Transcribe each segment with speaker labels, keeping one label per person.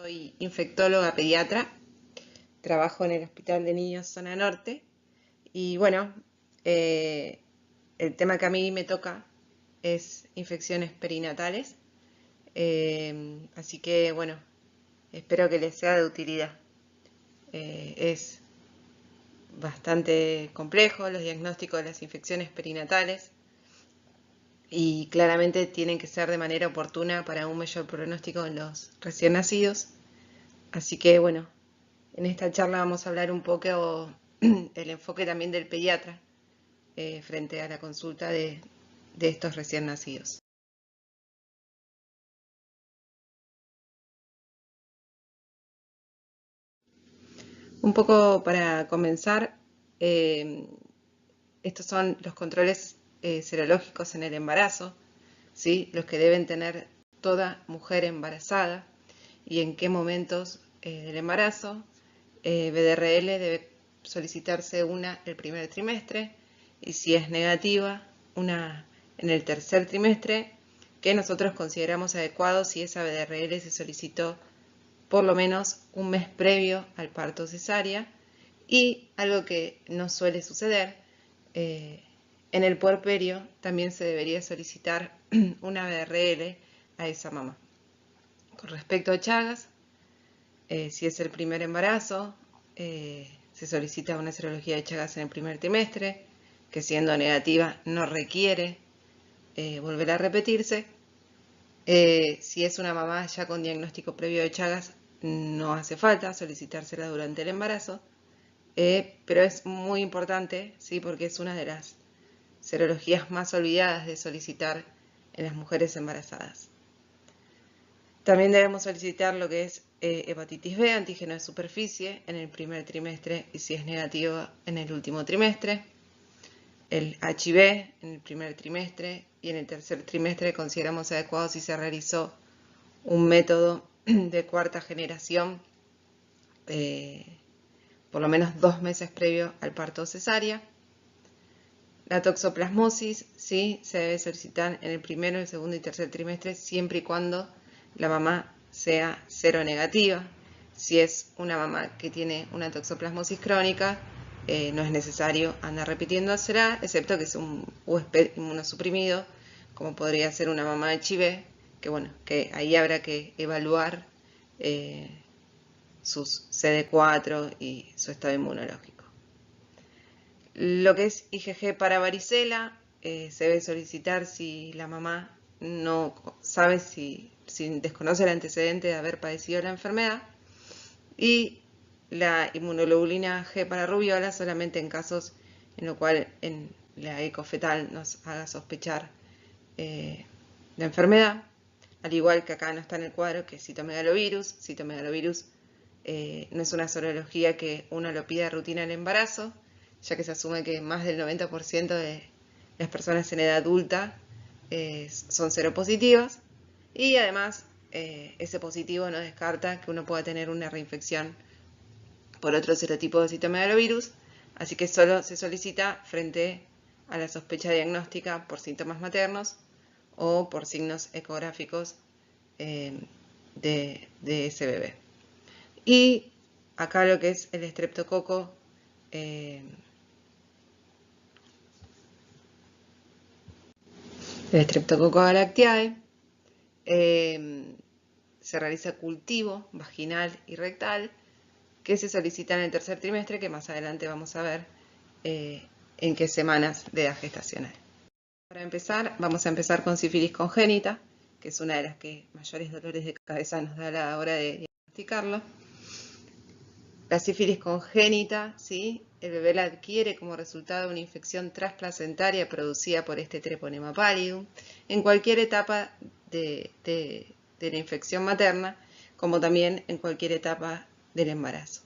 Speaker 1: Soy infectóloga pediatra, trabajo en el Hospital de Niños Zona Norte y bueno, el tema que a mí me toca es infecciones perinatales, así que bueno, espero que les sea de utilidad. Es bastante complejo los diagnósticos de las infecciones perinatales y claramente tienen que ser de manera oportuna para un mayor pronóstico en los recién nacidos. Así que bueno, en esta charla vamos a hablar un poco el enfoque también del pediatra frente a la consulta de estos recién nacidos. Un poco para comenzar, estos son los controles serológicos en el embarazo, ¿sí? Los que deben tener toda mujer embarazada y en qué momentos del embarazo. BDRL debe solicitarse una el primer trimestre y si es negativa, una en el tercer trimestre, que nosotros consideramos adecuado si esa BDRL se solicitó por lo menos un mes previo al parto cesárea, y algo que no suele suceder, en el puerperio también se debería solicitar una BDRL a esa mamá. Con respecto a Chagas, si es el primer embarazo, se solicita una serología de Chagas en el primer trimestre, que siendo negativa no requiere volver a repetirse. Si es una mamá ya con diagnóstico previo de Chagas, no hace falta solicitársela durante el embarazo, pero es muy importante, ¿sí? Porque es una de las serologías más olvidadas de solicitar en las mujeres embarazadas. También debemos solicitar lo que es hepatitis B, antígeno de superficie, en el primer trimestre y si es negativo en el último trimestre. El HIV en el primer trimestre y en el tercer trimestre consideramos adecuado si se realizó un método de cuarta generación, por lo menos 2 meses previo al parto cesárea. La toxoplasmosis, sí, se debe solicitar en el primero, el segundo y tercer trimestre, siempre y cuando la mamá sea seronegativa. Si es una mamá que tiene una toxoplasmosis crónica, no es necesario andar repitiéndosela, excepto que es un huésped inmunosuprimido, como podría ser una mamá de HIV, que bueno, que ahí habrá que evaluar sus CD4 y su estado inmunológico. Lo que es IgG para varicela, se debe solicitar si la mamá no sabe, si desconoce el antecedente de haber padecido la enfermedad, y la inmunoglobulina G para rubiola solamente en casos en los cuales en la eco fetal nos haga sospechar la enfermedad, al igual que acá no está en el cuadro, que es citomegalovirus. Citomegalovirus no es una serología que uno lo pida de rutina en el embarazo, ya que se asume que más del 90% de las personas en edad adulta son seropositivas, y además ese positivo no descarta que uno pueda tener una reinfección por otro serotipo de citomegalovirus, así que solo se solicita frente a la sospecha diagnóstica por síntomas maternos o por signos ecográficos de ese bebé. Y acá lo que es el estreptococo, galactiae, se realiza cultivo vaginal y rectal, que se solicita en el tercer trimestre, que más adelante vamos a ver en qué semanas de edad gestacional. Para empezar, vamos a empezar con sífilis congénita, que es una de las que mayores dolores de cabeza nos da a la hora de diagnosticarlo. La sífilis congénita, ¿sí? El bebé la adquiere como resultado de una infección transplacentaria producida por este Treponema pallidum en cualquier etapa de la infección materna, como también en cualquier etapa del embarazo.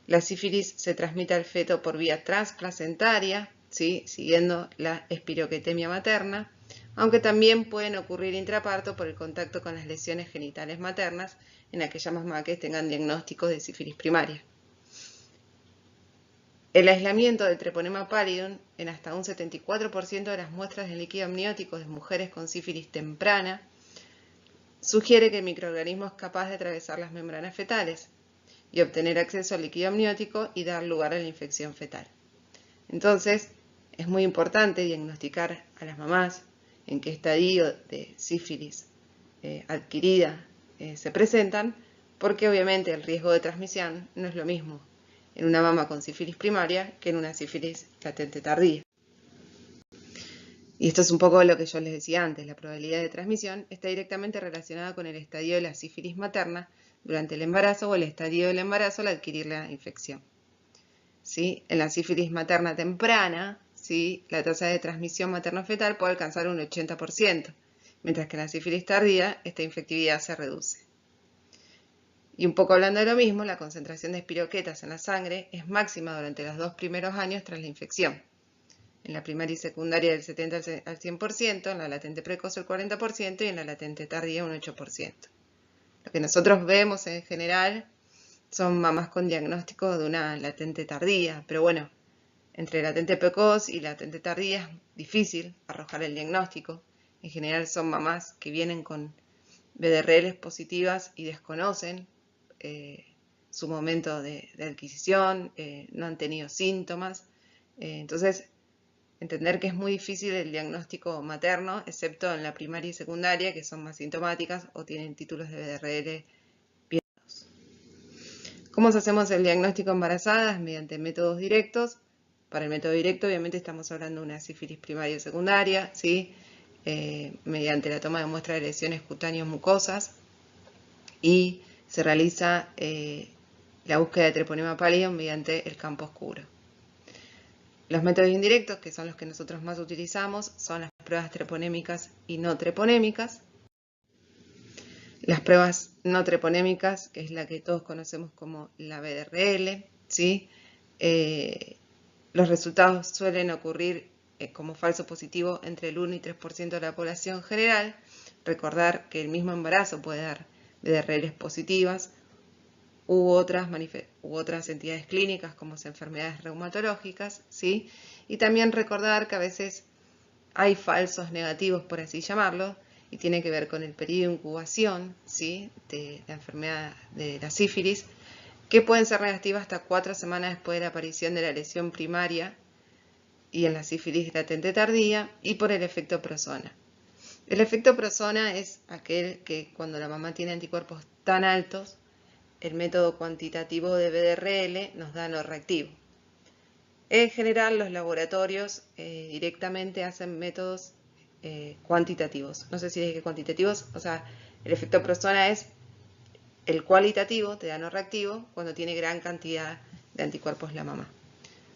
Speaker 1: La sífilis se transmite al feto por vía transplacentaria, ¿sí? Siguiendo la espiroquetemia materna, aunque también pueden ocurrir intraparto por el contacto con las lesiones genitales maternas en aquellas mamás que tengan diagnósticos de sífilis primaria. El aislamiento del Treponema pallidum en hasta un 74% de las muestras de líquido amniótico de mujeres con sífilis temprana sugiere que el microorganismo es capaz de atravesar las membranas fetales y obtener acceso al líquido amniótico y dar lugar a la infección fetal. Entonces, es muy importante diagnosticar a las mamás en qué estadio de sífilis adquirida se presentan, porque obviamente el riesgo de transmisión no es lo mismo en una mama con sífilis primaria que en una sífilis latente tardía. Y esto es un poco lo que yo les decía antes, la probabilidad de transmisión está directamente relacionada con el estadio de la sífilis materna durante el embarazo o el estadio del embarazo al adquirir la infección. ¿Sí? En la sífilis materna temprana, ¿sí?, la tasa de transmisión materno-fetal puede alcanzar un 80%, mientras que en la sífilis tardía esta infectividad se reduce. Y un poco hablando de lo mismo, la concentración de espiroquetas en la sangre es máxima durante los 2 primeros años tras la infección. En la primaria y secundaria del 70 al 100%, en la latente precoz el 40% y en la latente tardía un 8%. Lo que nosotros vemos en general son mamás con diagnóstico de una latente tardía, pero bueno, entre latente precoz y latente tardía es difícil arrojar el diagnóstico. En general son mamás que vienen con BDRLs positivas y desconocen su momento de adquisición, no han tenido síntomas. Entonces, entender que es muy difícil el diagnóstico materno, excepto en la primaria y secundaria, que son más sintomáticas o tienen títulos de BDRL bien dados. ¿Cómo hacemos el diagnóstico embarazadas? Mediante métodos directos. Para el método directo, obviamente, estamos hablando de una sífilis primaria y secundaria, ¿sí? Mediante la toma de muestra de lesiones cutáneas mucosas, y se realiza la búsqueda de treponema pálido mediante el campo oscuro. Los métodos indirectos, que son los que nosotros más utilizamos, son las pruebas treponémicas y no treponémicas. Las pruebas no treponémicas, que es la que todos conocemos como la BDRL, ¿sí? Los resultados suelen ocurrir como falso positivo entre el 1 y 3% de la población general. Recordar que el mismo embarazo puede dar BDRLs positivas u otras entidades clínicas como enfermedades reumatológicas, ¿sí? Y también recordar que a veces hay falsos negativos, por así llamarlo, y tiene que ver con el periodo de incubación, ¿sí?, de la enfermedad de la sífilis, que pueden ser negativas hasta 4 semanas después de la aparición de la lesión primaria y en la sífilis latente tardía, y por el efecto Prosona. El efecto Prosona es aquel que cuando la mamá tiene anticuerpos tan altos, el método cuantitativo de BDRL nos da no reactivo. En general, los laboratorios directamente hacen métodos cuantitativos. No sé si dije que cuantitativos, o sea, el efecto Prosona es el cualitativo, te da no reactivo, cuando tiene gran cantidad de anticuerpos la mamá.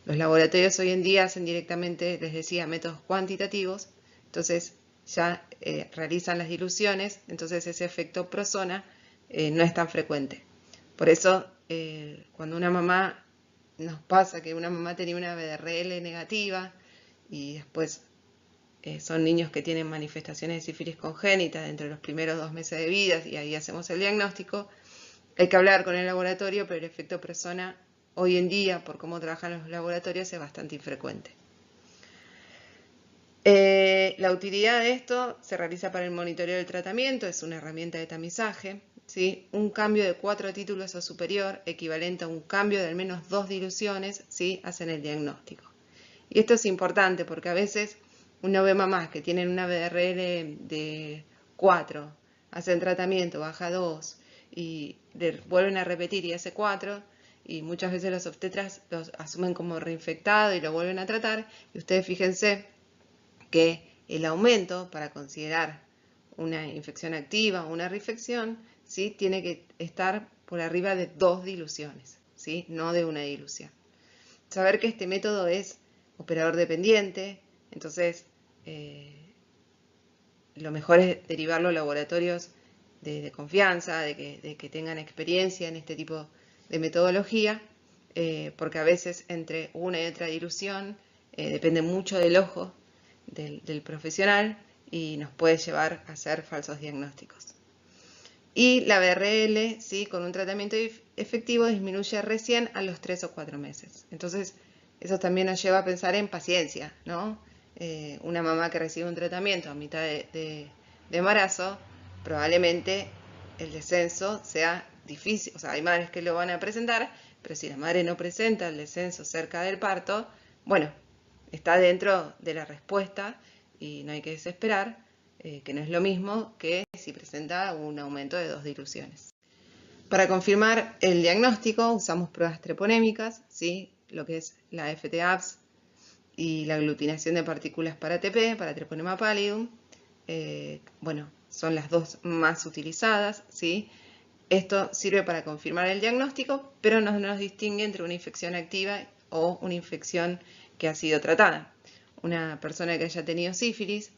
Speaker 1: Los laboratorios hoy en día hacen directamente, les decía, métodos cuantitativos, entonces ya realizan las diluciones, entonces ese efecto Prosona no es tan frecuente. Por eso, cuando una mamá, nos pasa que una mamá tenía una BDRL negativa y después son niños que tienen manifestaciones de sífilis congénita dentro de los primeros 2 meses de vida y ahí hacemos el diagnóstico, hay que hablar con el laboratorio, pero el efecto Prosona hoy en día, por cómo trabajan los laboratorios, es bastante infrecuente. La utilidad de esto se realiza para el monitoreo del tratamiento, es una herramienta de tamizaje, ¿sí? Un cambio de 4 títulos o superior, equivalente a un cambio de al menos 2 diluciones, ¿sí?, hacen el diagnóstico. Y esto es importante porque a veces uno ve mamás que tienen una BDRL de 4, hacen tratamiento, baja 2 y vuelven a repetir y hace 4, y muchas veces los obstetras los asumen como reinfectado y lo vuelven a tratar, y ustedes fíjense que el aumento para considerar una infección activa o una reinfección, ¿sí?, tiene que estar por arriba de 2 diluciones, ¿sí?, no de una dilución. Saber que este método es operador dependiente, entonces lo mejor es derivarlo a laboratorios de confianza, de que tengan experiencia en este tipo de metodología, porque a veces entre una y otra dilución depende mucho del ojo del profesional y nos puede llevar a hacer falsos diagnósticos. Y la BRL, ¿sí?, con un tratamiento efectivo disminuye recién a los 3 o 4 meses. Entonces, eso también nos lleva a pensar en paciencia, ¿no? Una mamá que recibe un tratamiento a mitad de embarazo probablemente el descenso sea difícil. O sea, hay madres que lo van a presentar, pero si la madre no presenta el descenso cerca del parto, bueno, está dentro de la respuesta y no hay que desesperar, que no es lo mismo que si presenta un aumento de 2 diluciones. Para confirmar el diagnóstico usamos pruebas treponémicas, ¿sí? Lo que es la FT-APS y la aglutinación de partículas para ATP, para treponema pallidum. Bueno, son las dos más utilizadas, ¿sí? Esto sirve para confirmar el diagnóstico, pero no nos distingue entre una infección activa o una infección que ha sido tratada. Una persona que haya tenido sífilis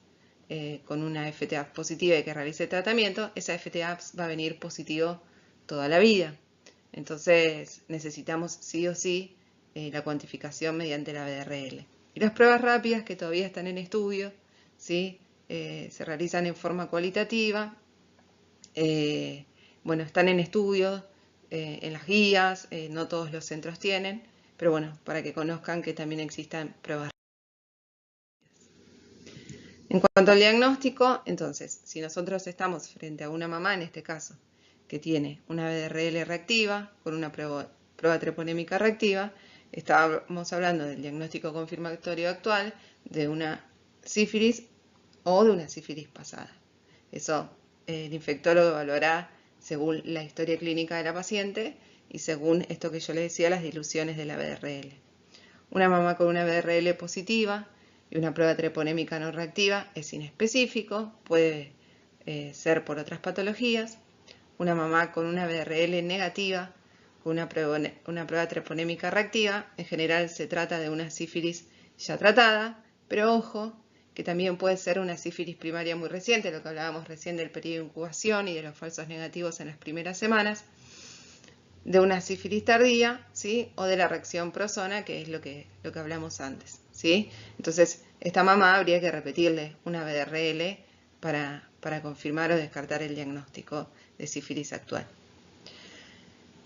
Speaker 1: con una FT-APS positiva y que realice tratamiento, esa FT-APS va a venir positivo toda la vida. Entonces necesitamos sí o sí la cuantificación mediante la BRL. Y las pruebas rápidas que todavía están en estudio, ¿sí? Se realizan en forma cualitativa. Bueno, están en estudio, en las guías, no todos los centros tienen, pero bueno, para que conozcan que también existen pruebas. En cuanto al diagnóstico, entonces, si nosotros estamos frente a una mamá, en este caso, que tiene una BRL reactiva, con una prueba treponémica reactiva, estábamos hablando del diagnóstico confirmatorio actual de una sífilis o de una sífilis pasada. Eso el infectólogo evaluará según la historia clínica de la paciente y según esto que yo les decía, las diluciones de la BRL. Una mamá con una BRL positiva y una prueba treponémica no reactiva es inespecífico, puede ser por otras patologías. Una mamá con una BRL negativa, con una prueba treponémica reactiva, en general se trata de una sífilis ya tratada, pero ojo, que también puede ser una sífilis primaria muy reciente, lo que hablábamos recién del periodo de incubación y de los falsos negativos en las primeras semanas, de una sífilis tardía, ¿sí? O de la reacción prosona, que es lo que hablamos antes, ¿sí? Entonces, esta mamá habría que repetirle una BRL para confirmar o descartar el diagnóstico de sífilis actual.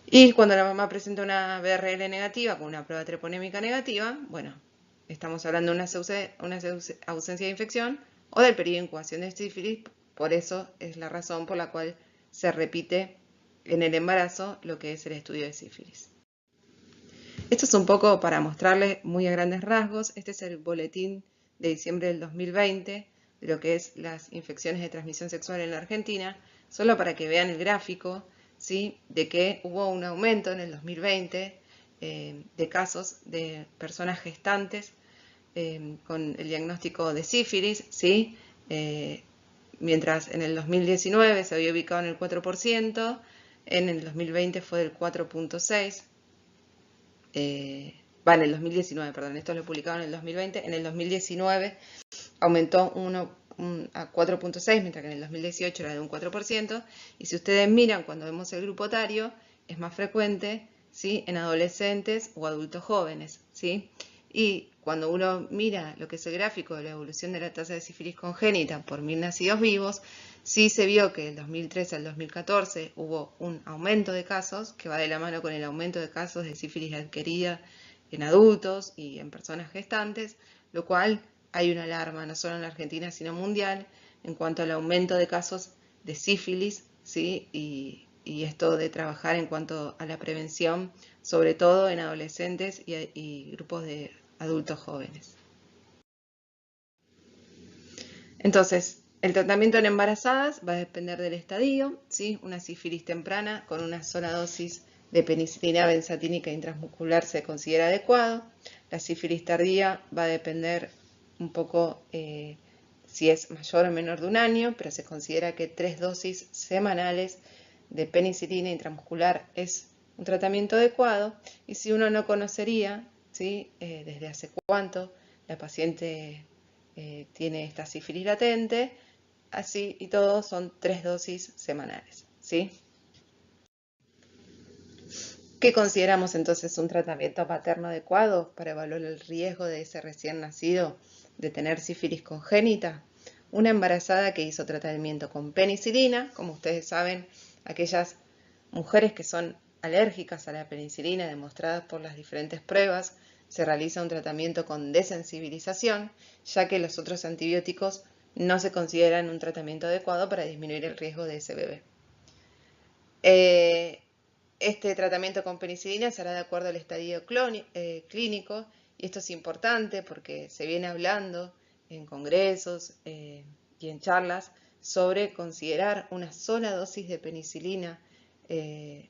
Speaker 1: Y cuando la mamá presenta una BRL negativa con una prueba treponémica negativa, bueno, estamos hablando de una ausencia de infección o del periodo de incubación de sífilis, por eso es la razón por la cual se repite en el embarazo lo que es el estudio de sífilis. Esto es un poco para mostrarles muy a grandes rasgos. Este es el boletín de diciembre del 2020 de lo que es las infecciones de transmisión sexual en la Argentina, solo para que vean el gráfico, ¿sí? De que hubo un aumento en el 2020 de casos de personas gestantes con el diagnóstico de sífilis, ¿sí? Mientras en el 2019 se había ubicado en el 4%, en el 2020 fue del 4.6%, en el 2019, perdón, esto lo publicaron en el 2020, en el 2019 aumentó a 4.6%, mientras que en el 2018 era de un 4%, y si ustedes miran cuando vemos el grupo etario, es más frecuente, ¿sí? En adolescentes o adultos jóvenes, ¿sí? Y cuando uno mira lo que es el gráfico de la evolución de la tasa de sífilis congénita por 1000 nacidos vivos, sí se vio que del 2013 al 2014 hubo un aumento de casos que va de la mano con el aumento de casos de sífilis adquirida en adultos y en personas gestantes, lo cual hay una alarma no solo en la Argentina sino mundial en cuanto al aumento de casos de sífilis, ¿sí? Y esto de trabajar en cuanto a la prevención, sobre todo en adolescentes y grupos de adultos jóvenes. Entonces, el tratamiento en embarazadas va a depender del estadio, ¿sí? Una sífilis temprana con una sola dosis de penicilina benzatínica intramuscular se considera adecuado. La sífilis tardía va a depender un poco si es mayor o menor de un año, pero se considera que 3 dosis semanales de penicilina intramuscular es un tratamiento adecuado. Y si uno no conocería, ¿sí? Desde hace cuánto la paciente tiene esta sífilis latente, así y todo son 3 dosis semanales, ¿sí? ¿Qué consideramos entonces un tratamiento materno adecuado para evaluar el riesgo de ese recién nacido de tener sífilis congénita? Una embarazada que hizo tratamiento con penicilina, como ustedes saben, aquellas mujeres que son alérgicas a la penicilina demostradas por las diferentes pruebas, se realiza un tratamiento con desensibilización, ya que los otros antibióticos no se consideran un tratamiento adecuado para disminuir el riesgo de ese bebé. Este tratamiento con penicilina será de acuerdo al estadio clínico, y esto es importante porque se viene hablando en congresos y en charlas sobre considerar una sola dosis de penicilina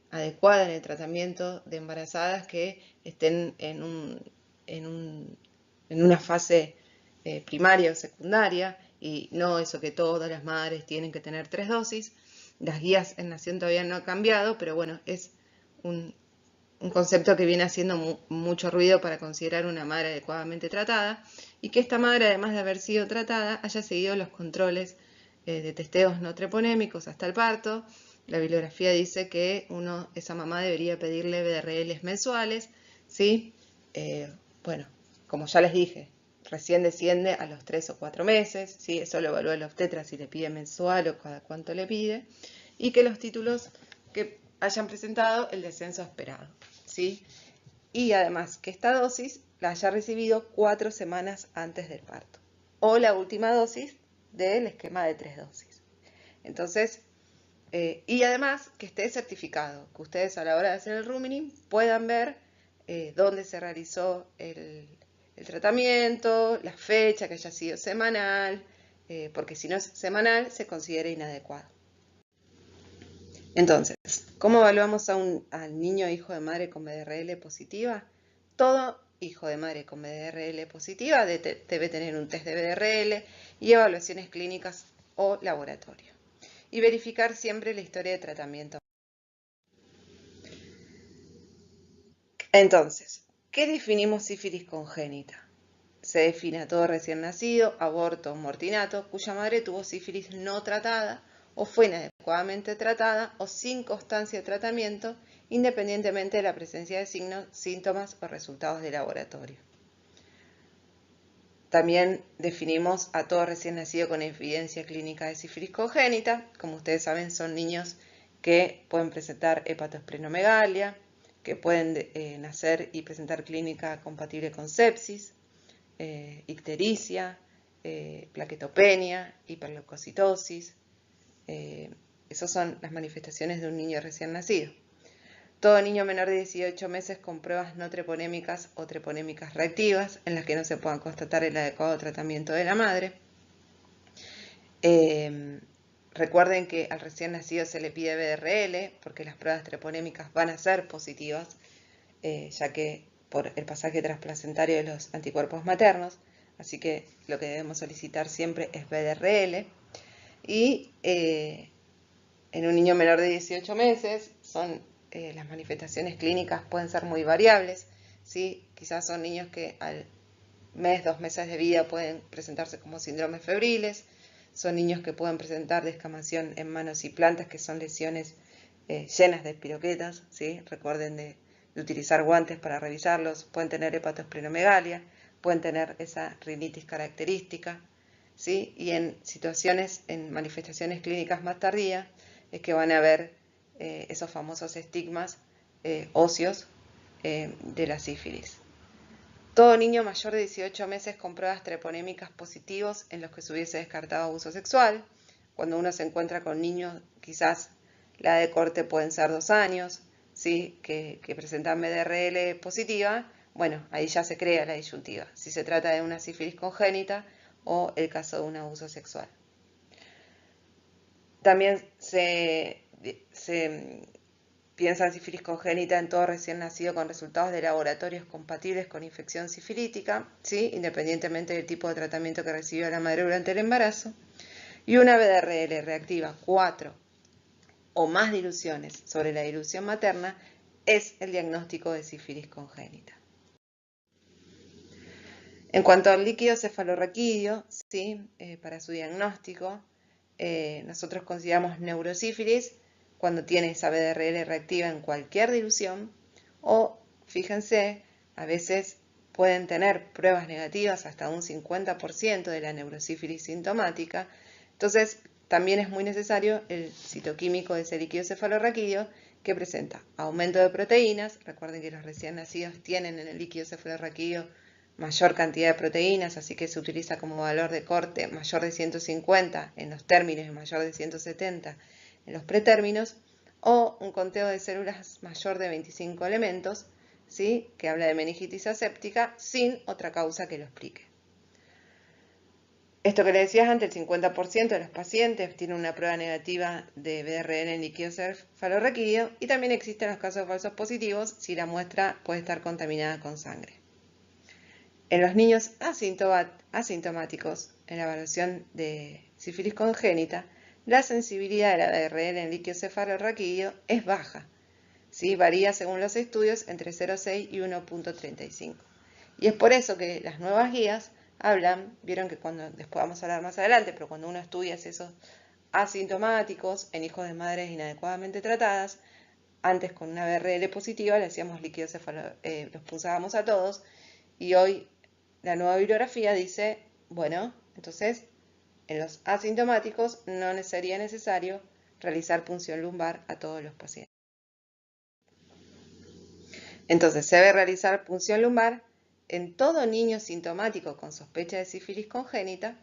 Speaker 1: adecuada en el tratamiento de embarazadas que estén en una fase primaria o secundaria, y no eso que todas las madres tienen que tener 3 dosis. Las guías en Nación todavía no han cambiado, pero bueno, es un concepto que viene haciendo mucho ruido para considerar una madre adecuadamente tratada, y que esta madre, además de haber sido tratada, haya seguido los controles de testeos no treponémicos hasta el parto. La bibliografía dice que esa mamá debería pedirle BRLs mensuales, ¿sí? Bueno, como ya les dije, recién desciende a los 3 o 4 meses, ¿sí? Eso lo evalúa el obstetra si le pide mensual o cada cuánto le pide, y que los títulos que hayan presentado el descenso esperado, ¿sí? Y además que esta dosis la haya recibido 4 semanas antes del parto, o la última dosis del esquema de 3 dosis. Entonces, y además que esté certificado, que ustedes a la hora de hacer el rooming puedan ver dónde se realizó el tratamiento, la fecha, que haya sido semanal, porque si no es semanal se considera inadecuado. Entonces, ¿cómo evaluamos al niño hijo de madre con BDRL positiva? Todo hijo de madre con BDRL positiva debe tener un test de BDRL y evaluaciones clínicas o laboratorio. Y verificar siempre la historia de tratamiento. Entonces, ¿qué definimos sífilis congénita? Se define a todo recién nacido, aborto o mortinato, cuya madre tuvo sífilis no tratada o fue inadecuadamente tratada o sin constancia de tratamiento, independientemente de la presencia de signos, síntomas o resultados de laboratorio. También definimos a todo recién nacido con evidencia clínica de sífilis congénita. Como ustedes saben, son niños que pueden presentar hepatosplenomegalia, que pueden nacer y presentar clínica compatible con sepsis, ictericia, plaquetopenia, hiperleucocitosis. Esas son las manifestaciones de un niño recién nacido. Todo niño menor de 18 meses con pruebas no treponémicas o treponémicas reactivas en las que no se puedan constatar el adecuado tratamiento de la madre. Recuerden que al recién nacido se le pide BDRL porque las pruebas treponémicas van a ser positivas, ya que por el pasaje transplacentario de los anticuerpos maternos, así que lo que debemos solicitar siempre es BDRL. Y en un niño menor de 18 meses las manifestaciones clínicas pueden ser muy variables, ¿sí? Quizás son niños que al mes, 2 meses de vida pueden presentarse como síndromes febriles, son niños que pueden presentar descamación en manos y plantas, que son lesiones llenas de espiroquetas, ¿sí? Recuerden de utilizar guantes para revisarlos, pueden tener hepatosplenomegalia, pueden tener esa rinitis característica, ¿sí? Y en manifestaciones clínicas más tardías, es que van a ver esos famosos estigmas óseos de la sífilis. Todo niño mayor de 18 meses con pruebas treponémicas positivos en los que se hubiese descartado abuso sexual. Cuando uno se encuentra con niños, quizás la edad de corte pueden ser 2 años, ¿sí? que presentan BDRL positiva, bueno, ahí ya se crea la disyuntiva, si se trata de una sífilis congénita o el caso de un abuso sexual. También se piensa en sífilis congénita en todo recién nacido con resultados de laboratorios compatibles con infección sifilítica, ¿sí? Independientemente del tipo de tratamiento que recibió la madre durante el embarazo. Y una BDRL reactiva 4 o más diluciones sobre la dilución materna es el diagnóstico de sífilis congénita. En cuanto al líquido cefalorraquídeo, ¿sí? Para su diagnóstico, nosotros consideramos neurosífilis cuando tiene esa BDRL reactiva en cualquier dilución, o fíjense, a veces pueden tener pruebas negativas hasta un 50% de la neurosífilis sintomática. Entonces, también es muy necesario el citoquímico de ese líquido cefalorraquídeo, que presenta aumento de proteínas. Recuerden que los recién nacidos tienen en el líquido cefalorraquídeo mayor cantidad de proteínas, así que se utiliza como valor de corte mayor de 150 en los términos y mayor de 170 en los pretérminos, o un conteo de células mayor de 25 elementos, ¿sí? Que habla de meningitis aséptica sin otra causa que lo explique. Esto que le decías antes, el 50% de los pacientes tienen una prueba negativa de BRL en líquido cefalorraquídeo, y también existen los casos de falsos positivos si la muestra puede estar contaminada con sangre. En los niños asintomáticos, en la evaluación de sífilis congénita, la sensibilidad de la BRL en líquido cefalorraquídeo es baja, ¿sí? Varía según los estudios entre 0,6 y 1,35. Y es por eso que las nuevas guías hablan, vieron que después vamos a hablar más adelante, pero cuando uno estudia esos asintomáticos en hijos de madres inadecuadamente tratadas, antes con una BRL positiva le hacíamos líquido los pulsábamos a todos, y hoy la nueva bibliografía dice, bueno, entonces en los asintomáticos no sería necesario realizar punción lumbar a todos los pacientes. Entonces se debe realizar punción lumbar en todo niño sintomático con sospecha de sífilis congénita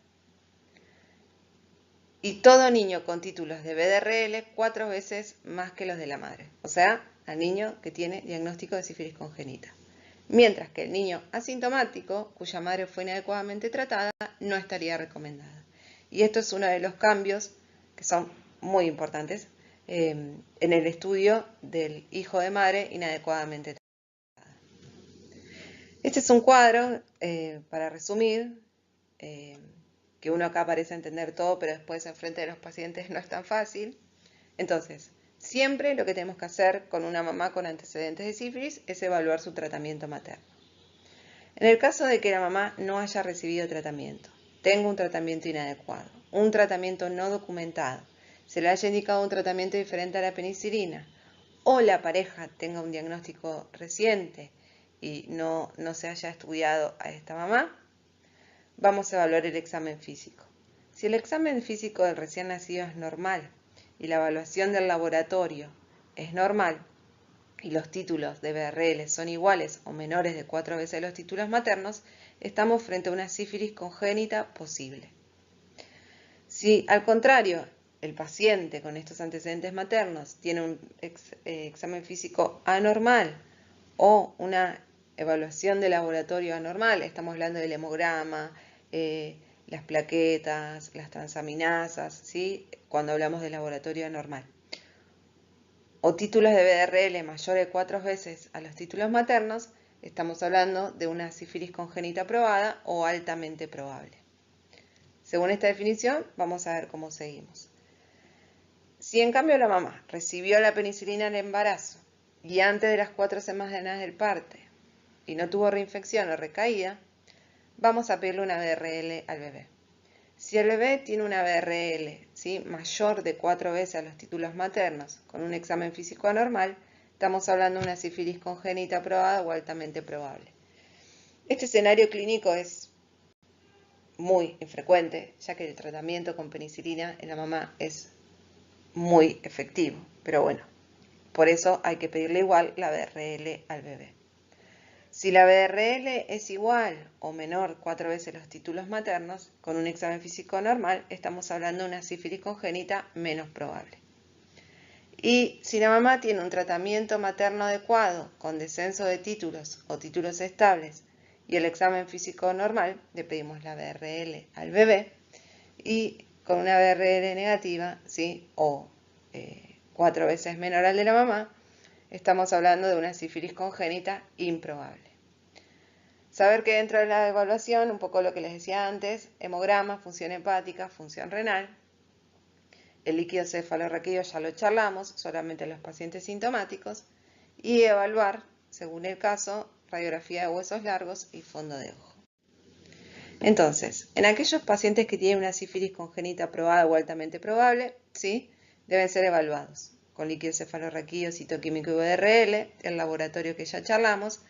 Speaker 1: y todo niño con títulos de BDRL 4 veces más que los de la madre, o sea, al niño que tiene diagnóstico de sífilis congénita. Mientras que el niño asintomático, cuya madre fue inadecuadamente tratada, no estaría recomendada. Y esto es uno de los cambios que son muy importantes en el estudio del hijo de madre inadecuadamente tratada. Este es un cuadro, para resumir, que uno acá parece entender todo, pero después enfrente de los pacientes no es tan fácil. Entonces, siempre lo que tenemos que hacer con una mamá con antecedentes de sífilis es evaluar su tratamiento materno. En el caso de que la mamá no haya recibido tratamiento, tenga un tratamiento inadecuado, un tratamiento no documentado, se le haya indicado un tratamiento diferente a la penicilina, o la pareja tenga un diagnóstico reciente y no se haya estudiado a esta mamá, vamos a evaluar el examen físico. Si el examen físico del recién nacido es normal y la evaluación del laboratorio es normal y los títulos de BRL son iguales o menores de 4 veces los títulos maternos, estamos frente a una sífilis congénita posible. Si al contrario el paciente con estos antecedentes maternos tiene un examen físico anormal o una evaluación de laboratorio anormal, estamos hablando del hemograma, las plaquetas, las transaminasas, ¿sí? Cuando hablamos de laboratorio anormal, o títulos de BRL mayores de 4 veces a los títulos maternos, estamos hablando de una sífilis congénita probada o altamente probable. Según esta definición, vamos a ver cómo seguimos. Si en cambio la mamá recibió la penicilina en el embarazo y antes de las 4 semanas del parto y no tuvo reinfección o recaída, vamos a pedirle una BRL al bebé. Si el bebé tiene una BRL, ¿sí?, mayor de 4 veces a los títulos maternos con un examen físico anormal, estamos hablando de una sífilis congénita probada o altamente probable. Este escenario clínico es muy infrecuente, ya que el tratamiento con penicilina en la mamá es muy efectivo, pero bueno, por eso hay que pedirle igual la BRL al bebé. Si la BRL es igual o menor 4 veces los títulos maternos, con un examen físico normal, estamos hablando de una sífilis congénita menos probable. Y si la mamá tiene un tratamiento materno adecuado, con descenso de títulos o títulos estables, y el examen físico normal, le pedimos la BRL al bebé, y con una BRL negativa, ¿sí?, o 4 veces menor al de la mamá, estamos hablando de una sífilis congénita improbable. Saber que dentro de la evaluación, un poco lo que les decía antes, hemograma, función hepática, función renal, el líquido cefalorraquídeo ya lo charlamos, solamente en los pacientes sintomáticos, y evaluar, según el caso, radiografía de huesos largos y fondo de ojo. Entonces, en aquellos pacientes que tienen una sífilis congénita probada o altamente probable, ¿sí?, deben ser evaluados con líquido cefalorraquídeo, citoquímico y BRL, el laboratorio que ya charlamos,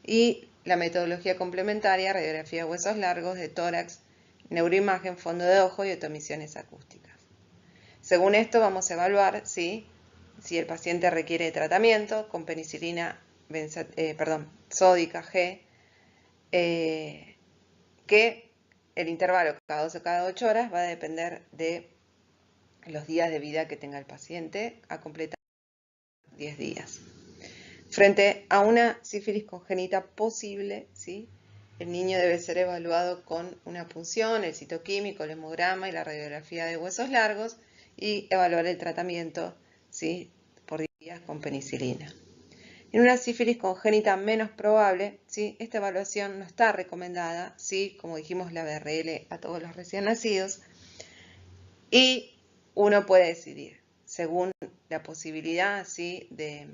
Speaker 1: y la metodología complementaria, radiografía de huesos largos, de tórax, neuroimagen, fondo de ojo y otomisiones acústicas. Según esto vamos a evaluar si el paciente requiere de tratamiento con penicilina sódica G que el intervalo cada 12 o cada 8 horas va a depender de los días de vida que tenga el paciente a completar 10 días. Frente a una sífilis congénita posible, ¿sí?, el niño debe ser evaluado con una punción, el citoquímico, el hemograma y la radiografía de huesos largos y evaluar el tratamiento, ¿sí?, por 10 días con penicilina. En una sífilis congénita menos probable, ¿sí?, esta evaluación no está recomendada, ¿sí?, como dijimos, la BRL a todos los recién nacidos, y uno puede decidir, según la posibilidad, ¿sí?, de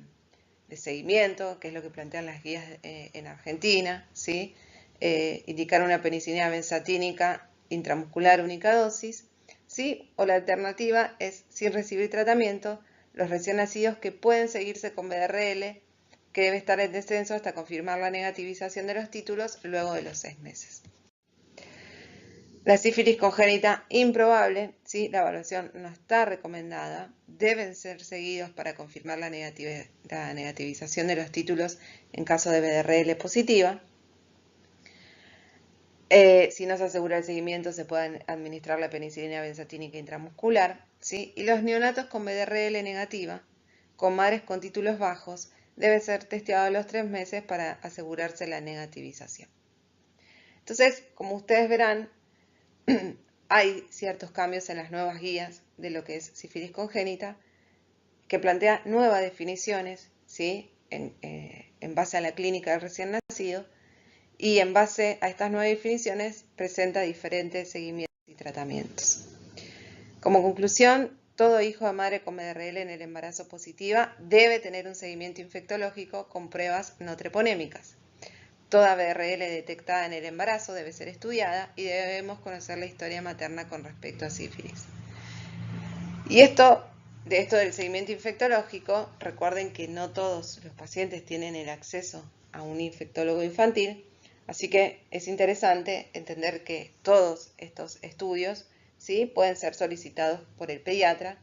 Speaker 1: seguimiento, que es lo que plantean las guías en Argentina, ¿sí?, indicar una penicilina benzatínica intramuscular única dosis, ¿sí?, o la alternativa es, sin recibir tratamiento, los recién nacidos que pueden seguirse con BRL, que debe estar en descenso hasta confirmar la negativización de los títulos luego de los 6 meses. La sífilis congénita improbable, ¿sí?, la evaluación no está recomendada, deben ser seguidos para confirmar la negativización de los títulos en caso de BRL positiva. Si no se asegura el seguimiento, se puede administrar la penicilina benzatínica intramuscular, ¿sí?, y los neonatos con BRL negativa, con madres con títulos bajos, debe ser testeado a los 3 meses para asegurarse la negativización. Entonces, como ustedes verán, hay ciertos cambios en las nuevas guías de lo que es sífilis congénita, que plantea nuevas definiciones, ¿sí?, en base a la clínica del recién nacido, y en base a estas nuevas definiciones presenta diferentes seguimientos y tratamientos. Como conclusión, todo hijo de madre con BRL en el embarazo positiva debe tener un seguimiento infectológico con pruebas no treponémicas. Toda BRL detectada en el embarazo debe ser estudiada y debemos conocer la historia materna con respecto a sífilis. Y esto del seguimiento infectológico, recuerden que no todos los pacientes tienen el acceso a un infectólogo infantil, así que es interesante entender que todos estos estudios, ¿sí?, pueden ser solicitados por el pediatra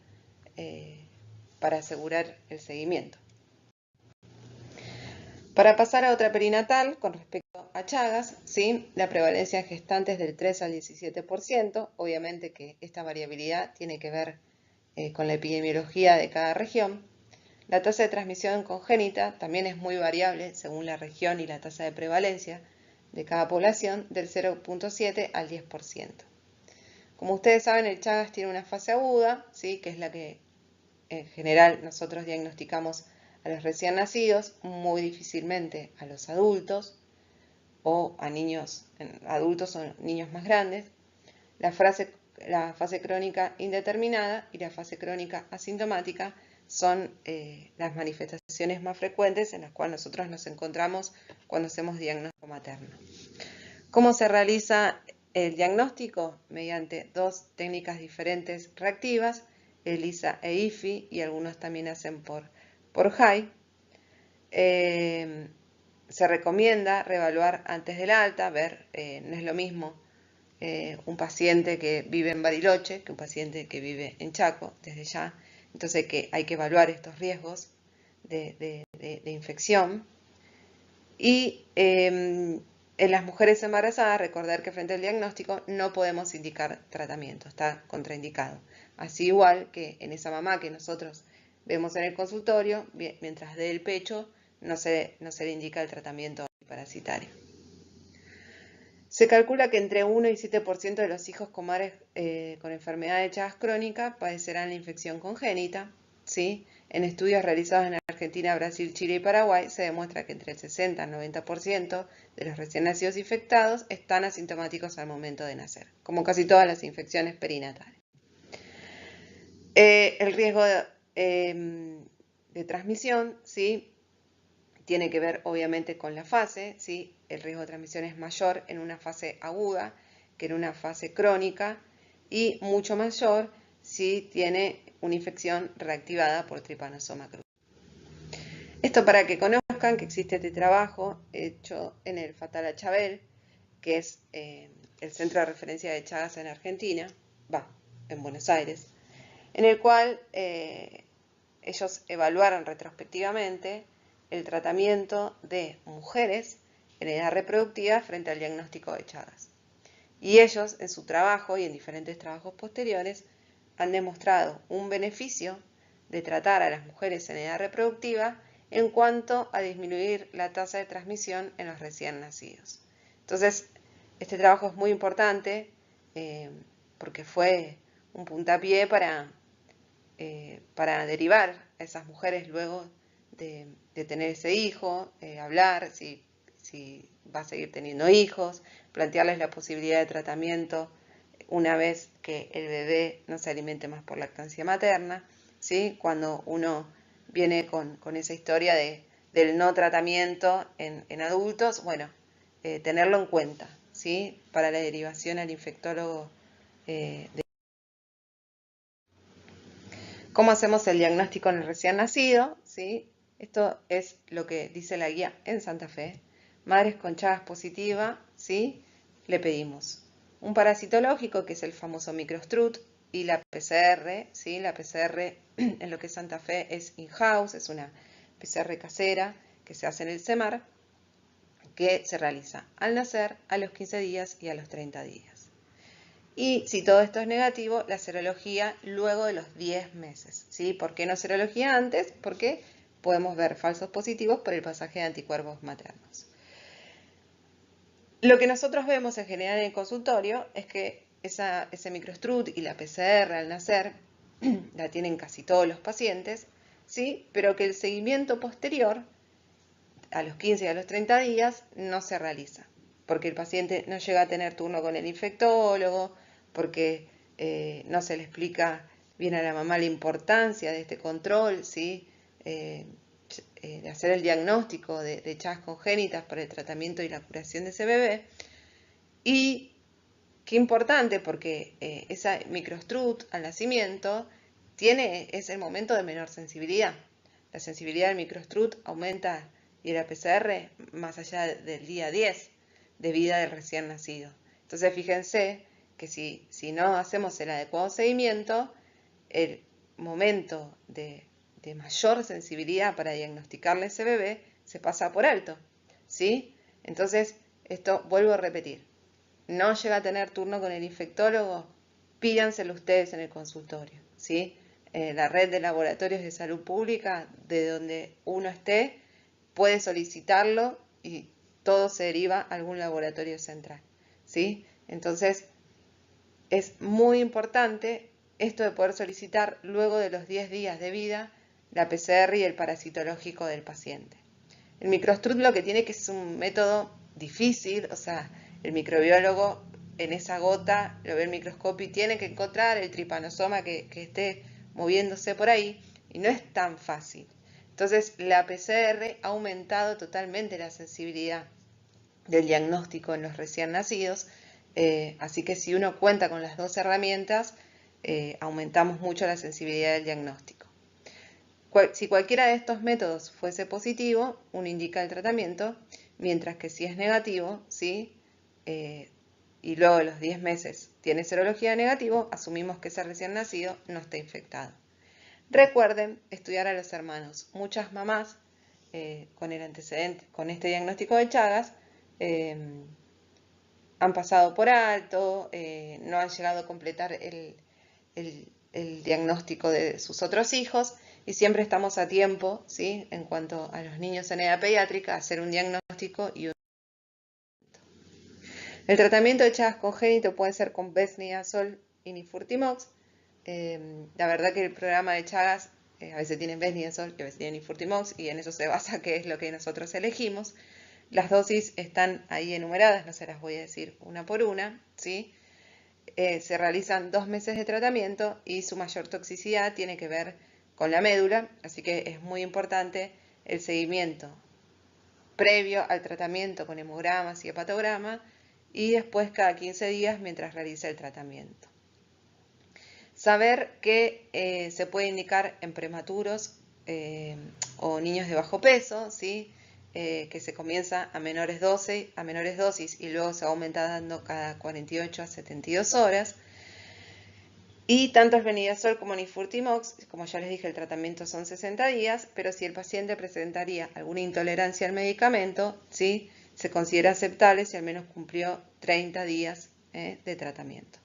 Speaker 1: para asegurar el seguimiento. Para pasar a otra perinatal, con respecto a Chagas, ¿sí?, la prevalencia en gestantes del 3 al 17%, obviamente que esta variabilidad tiene que ver con la epidemiología de cada región. La tasa de transmisión congénita también es muy variable según la región y la tasa de prevalencia de cada población, del 0.7 al 10%. Como ustedes saben, el Chagas tiene una fase aguda, ¿sí?, que es la que en general nosotros diagnosticamos a los recién nacidos, muy difícilmente a los adultos o a niños adultos o niños más grandes. La fase crónica indeterminada y la fase crónica asintomática son las manifestaciones más frecuentes en las cuales nosotros nos encontramos cuando hacemos diagnóstico materno. ¿Cómo se realiza el diagnóstico? Mediante dos técnicas diferentes reactivas, ELISA e IFI, y algunos también hacen por HAI. Se recomienda reevaluar antes del alta, ver, no es lo mismo un paciente que vive en Bariloche que un paciente que vive en Chaco, desde ya. Entonces hay que evaluar estos riesgos de infección. Y en las mujeres embarazadas, recordar que frente al diagnóstico no podemos indicar tratamiento, está contraindicado. Así igual que en esa mamá que nosotros vemos en el consultorio, mientras dé el pecho, no se le indica el tratamiento parasitario. Se calcula que entre 1 y 7% de los hijos con madres con enfermedad de Chagas crónica padecerán la infección congénita, ¿sí? En estudios realizados en Argentina, Brasil, Chile y Paraguay se demuestra que entre el 60 y el 90% de los recién nacidos infectados están asintomáticos al momento de nacer, como casi todas las infecciones perinatales. El riesgo de transmisión, ¿sí?, tiene que ver obviamente con la fase, ¿sí? El riesgo de transmisión es mayor en una fase aguda que en una fase crónica y mucho mayor si tiene una infección reactivada por Trypanosoma cruzi. Esto para que conozcan que existe este trabajo hecho en el Fatal Chabel, que es el centro de referencia de Chagas en Argentina, en Buenos Aires, en el cual ellos evaluaron retrospectivamente el tratamiento de mujeres en edad reproductiva frente al diagnóstico de Chagas. Y ellos, en su trabajo y en diferentes trabajos posteriores, han demostrado un beneficio de tratar a las mujeres en edad reproductiva en cuanto a disminuir la tasa de transmisión en los recién nacidos. Entonces, este trabajo es muy importante porque fue un puntapié para derivar a esas mujeres luego de tener ese hijo, hablar si va a seguir teniendo hijos, plantearles la posibilidad de tratamiento una vez que el bebé no se alimente más por lactancia materna, ¿sí? Cuando uno viene con esa historia del no tratamiento en adultos, bueno, tenerlo en cuenta, ¿sí? Para la derivación al infectólogo. ¿Cómo hacemos el diagnóstico en el recién nacido? ¿Sí? Esto es lo que dice la guía en Santa Fe. Madres con Chagas positiva, ¿sí? Le pedimos un parasitológico, que es el famoso microstrut, y la PCR, ¿sí? La PCR en lo que es Santa Fe es in-house, es una PCR casera que se hace en el CEMAR, que se realiza al nacer, a los 15 días y a los 30 días. Y si todo esto es negativo, la serología luego de los 10 meses. ¿Sí? ¿Por qué no serología antes? Porque podemos ver falsos positivos por el pasaje de anticuerpos maternos. Lo que nosotros vemos en general en el consultorio es que ese microstrut y la PCR al nacer la tienen casi todos los pacientes, ¿sí? Pero que el seguimiento posterior, a los 15 y a los 30 días, no se realiza, porque el paciente no llega a tener turno con el infectólogo, porque no se le explica bien a la mamá la importancia de este control, ¿sí? De hacer el diagnóstico de Chagas congénitas para el tratamiento y la curación de ese bebé. Y qué importante, porque esa microstrut al nacimiento es el momento de menor sensibilidad. La sensibilidad del microstrut aumenta y la PCR más allá del día 10 de vida del recién nacido. Entonces fíjense que si no hacemos el adecuado seguimiento, el momento de mayor sensibilidad para diagnosticarle a ese bebé se pasa por alto, ¿sí? Entonces, esto vuelvo a repetir, no llega a tener turno con el infectólogo, pídanselo ustedes en el consultorio, ¿sí? La red de laboratorios de salud pública, de donde uno esté, puede solicitarlo y todo se deriva a algún laboratorio central, ¿sí? Entonces, es muy importante esto de poder solicitar luego de los 10 días de vida la PCR y el parasitológico del paciente. El microstrut lo que tiene que es un método difícil, o sea, el microbiólogo en esa gota lo ve el microscopio y tiene que encontrar el tripanosoma que esté moviéndose por ahí, y no es tan fácil. Entonces, la PCR ha aumentado totalmente la sensibilidad del diagnóstico en los recién nacidos, así que si uno cuenta con las dos herramientas, aumentamos mucho la sensibilidad del diagnóstico. Si cualquiera de estos métodos fuese positivo, uno indica el tratamiento, mientras que si es negativo, ¿sí? Y luego de los 10 meses tiene serología negativo, asumimos que ese recién nacido no está infectado. Recuerden estudiar a los hermanos. Muchas mamás con el antecedente, con este diagnóstico de Chagas, han pasado por alto, no han llegado a completar el diagnóstico de sus otros hijos, y siempre estamos a tiempo, ¿sí? En cuanto a los niños en edad pediátrica, hacer un diagnóstico y un tratamiento. El tratamiento de Chagas congénito puede ser con Besniazol y Nifurtimox. La verdad que el programa de Chagas a veces tienen Besniazol y a veces tienen Nifurtimox, y en eso se basa qué es lo que nosotros elegimos. Las dosis están ahí enumeradas, no se las voy a decir una por una, ¿sí? Se realizan 2 meses de tratamiento y su mayor toxicidad tiene que ver con la médula, así que es muy importante el seguimiento previo al tratamiento con hemogramas y hepatograma, y después cada 15 días mientras realiza el tratamiento. Saber que se puede indicar en prematuros o niños de bajo peso, ¿sí? Que se comienza a menores dosis y luego se va aumentando cada 48 a 72 horas. Y tanto el Benidazol como el Nifurtimox, como ya les dije, el tratamiento son 60 días, pero si el paciente presentaría alguna intolerancia al medicamento, ¿sí? se considera aceptable si al menos cumplió 30 días de tratamiento.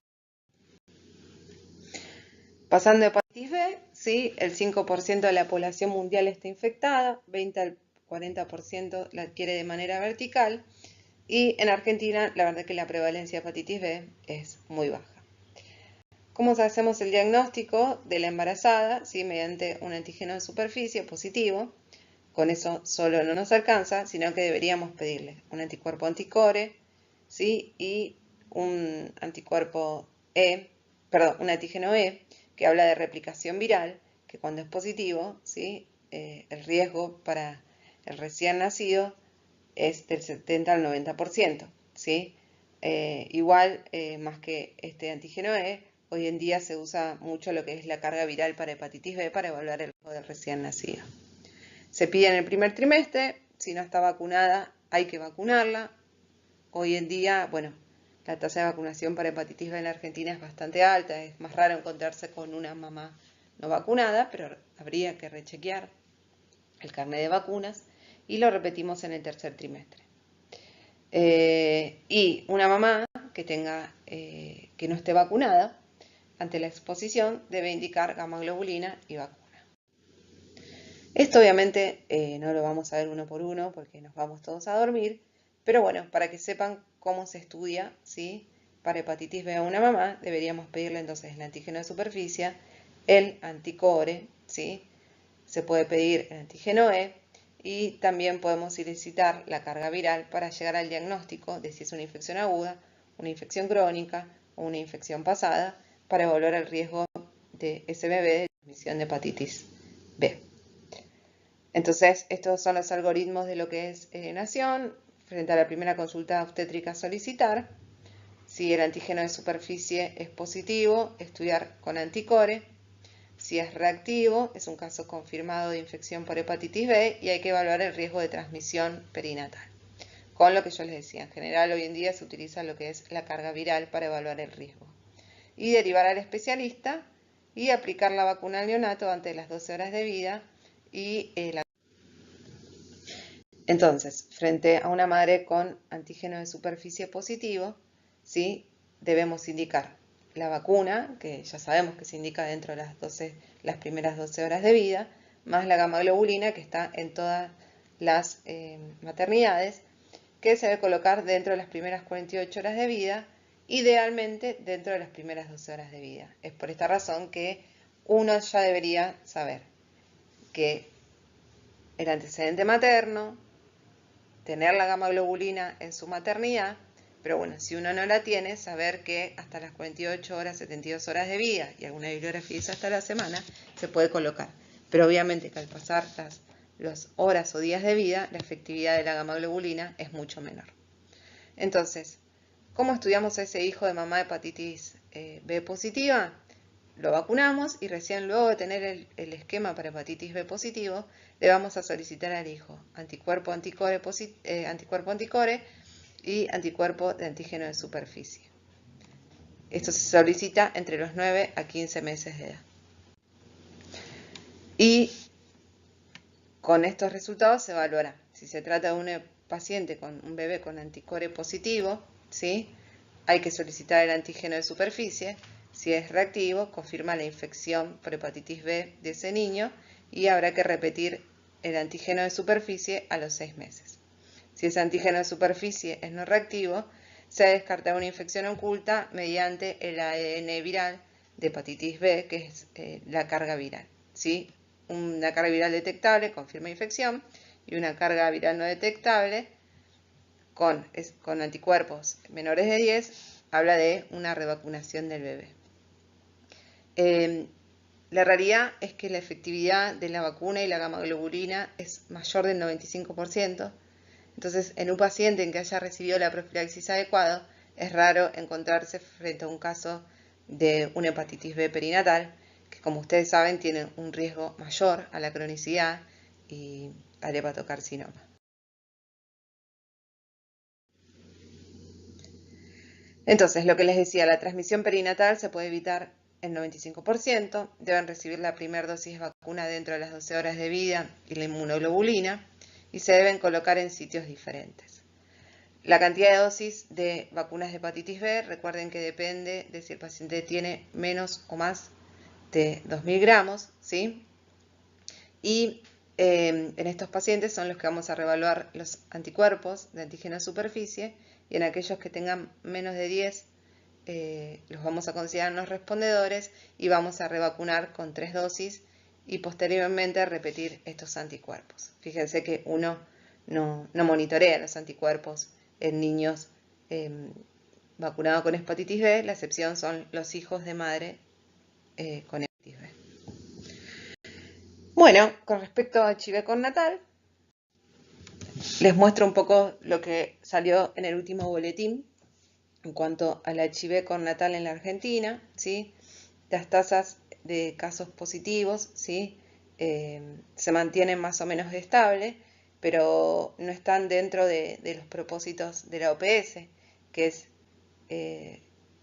Speaker 1: Pasando a hepatitis B, ¿sí? El 5% de la población mundial está infectada, 20 al 40% la adquiere de manera vertical, y en Argentina la verdad que la prevalencia de hepatitis B es muy baja. ¿Cómo hacemos el diagnóstico de la embarazada? ¿Sí? Mediante un antígeno de superficie positivo. Con eso solo no nos alcanza, sino que deberíamos pedirle un anticuerpo anticore, ¿sí? Y un anticuerpo un antígeno E, que habla de replicación viral, que cuando es positivo, ¿sí? El riesgo para el recién nacido es del 70 al 90%, ¿sí? Igual, más que este antígeno E, hoy en día se usa mucho lo que es la carga viral para hepatitis B para evaluar el riesgo del recién nacido. Se pide en el primer trimestre, si no está vacunada hay que vacunarla. Hoy en día, bueno, la tasa de vacunación para hepatitis B en Argentina es bastante alta, es más raro encontrarse con una mamá no vacunada, pero habría que rechequear el carnet de vacunas y lo repetimos en el tercer trimestre. Y una mamá que no esté vacunada, ante la exposición debe indicar gamma-globulina y vacuna. Esto obviamente no lo vamos a ver uno por uno porque nos vamos todos a dormir, pero bueno, para que sepan cómo se estudia, ¿sí? Para hepatitis B a una mamá deberíamos pedirle entonces el antígeno de superficie, el anticore, ¿sí? Se puede pedir el antígeno E y también podemos solicitar la carga viral para llegar al diagnóstico de si es una infección aguda, una infección crónica o una infección pasada para evaluar el riesgo de ese bebé de transmisión de hepatitis B. Entonces, estos son los algoritmos de lo que es nación. Frente a la primera consulta obstétrica solicitar. Si el antígeno de superficie es positivo, estudiar con anticore. Si es reactivo, es un caso confirmado de infección por hepatitis B y hay que evaluar el riesgo de transmisión perinatal. Con lo que yo les decía, en general hoy en día se utiliza lo que es la carga viral para evaluar el riesgo. Y derivar al especialista y aplicar la vacuna al neonato antes de las 12 horas de vida y Entonces, frente a una madre con antígeno de superficie positivo, ¿sí? Debemos indicar la vacuna, que ya sabemos que se indica dentro de las primeras 12 horas de vida, más la gamma-globulina, que está en todas las maternidades, que se debe colocar dentro de las primeras 48 horas de vida, idealmente dentro de las primeras 12 horas de vida. Es por esta razón que uno ya debería saber que el antecedente materno, tener la gamma-globulina en su maternidad, pero bueno, si uno no la tiene, saber que hasta las 48 horas, 72 horas de vida y alguna bibliografía dice hasta la semana, se puede colocar. Pero obviamente que al pasar las horas o días de vida, la efectividad de la gamma-globulina es mucho menor. Entonces, ¿cómo estudiamos a ese hijo de mamá de hepatitis B positiva? Lo vacunamos y recién luego de tener el esquema para hepatitis B positivo, le vamos a solicitar al hijo anticuerpo anticore y anticuerpo de antígeno de superficie. Esto se solicita entre los 9 a 15 meses de edad. Y con estos resultados se evaluará si se trata de un paciente con un bebé con anticore positivo, ¿sí? Hay que solicitar el antígeno de superficie. Si es reactivo, confirma la infección por hepatitis B de ese niño y habrá que repetir el antígeno de superficie a los 6 meses. Si ese antígeno de superficie es no reactivo, se descarta una infección oculta mediante el ADN viral de hepatitis B, que es la carga viral, ¿sí? Una carga viral detectable confirma infección y una carga viral no detectable con anticuerpos menores de 10 habla de una revacunación del bebé. La realidad es que la efectividad de la vacuna y la gamma-globulina es mayor del 95%. Entonces, en un paciente en que haya recibido la profilaxis adecuada, es raro encontrarse frente a un caso de una hepatitis B perinatal, que como ustedes saben tiene un riesgo mayor a la cronicidad y al hepatocarcinoma. Entonces, lo que les decía, la transmisión perinatal se puede evitar el 95%, deben recibir la primera dosis de vacuna dentro de las 12 horas de vida y la inmunoglobulina, y se deben colocar en sitios diferentes. La cantidad de dosis de vacunas de hepatitis B, recuerden que depende de si el paciente tiene menos o más de 2.000 gramos, ¿sí? Y en estos pacientes son los que vamos a reevaluar los anticuerpos de antígeno superficie, y en aquellos que tengan menos de 10 los vamos a considerar no respondedores y vamos a revacunar con 3 dosis y posteriormente repetir estos anticuerpos. Fíjense que uno no monitorea los anticuerpos en niños vacunados con hepatitis B, la excepción son los hijos de madre con hepatitis B. Bueno, con respecto a HIV natal, les muestro un poco lo que salió en el último boletín en cuanto al HIV natal en la Argentina, ¿sí? Las tasas de casos positivos, ¿sí? Se mantienen más o menos estables, pero no están dentro de los propósitos de la OPS, que es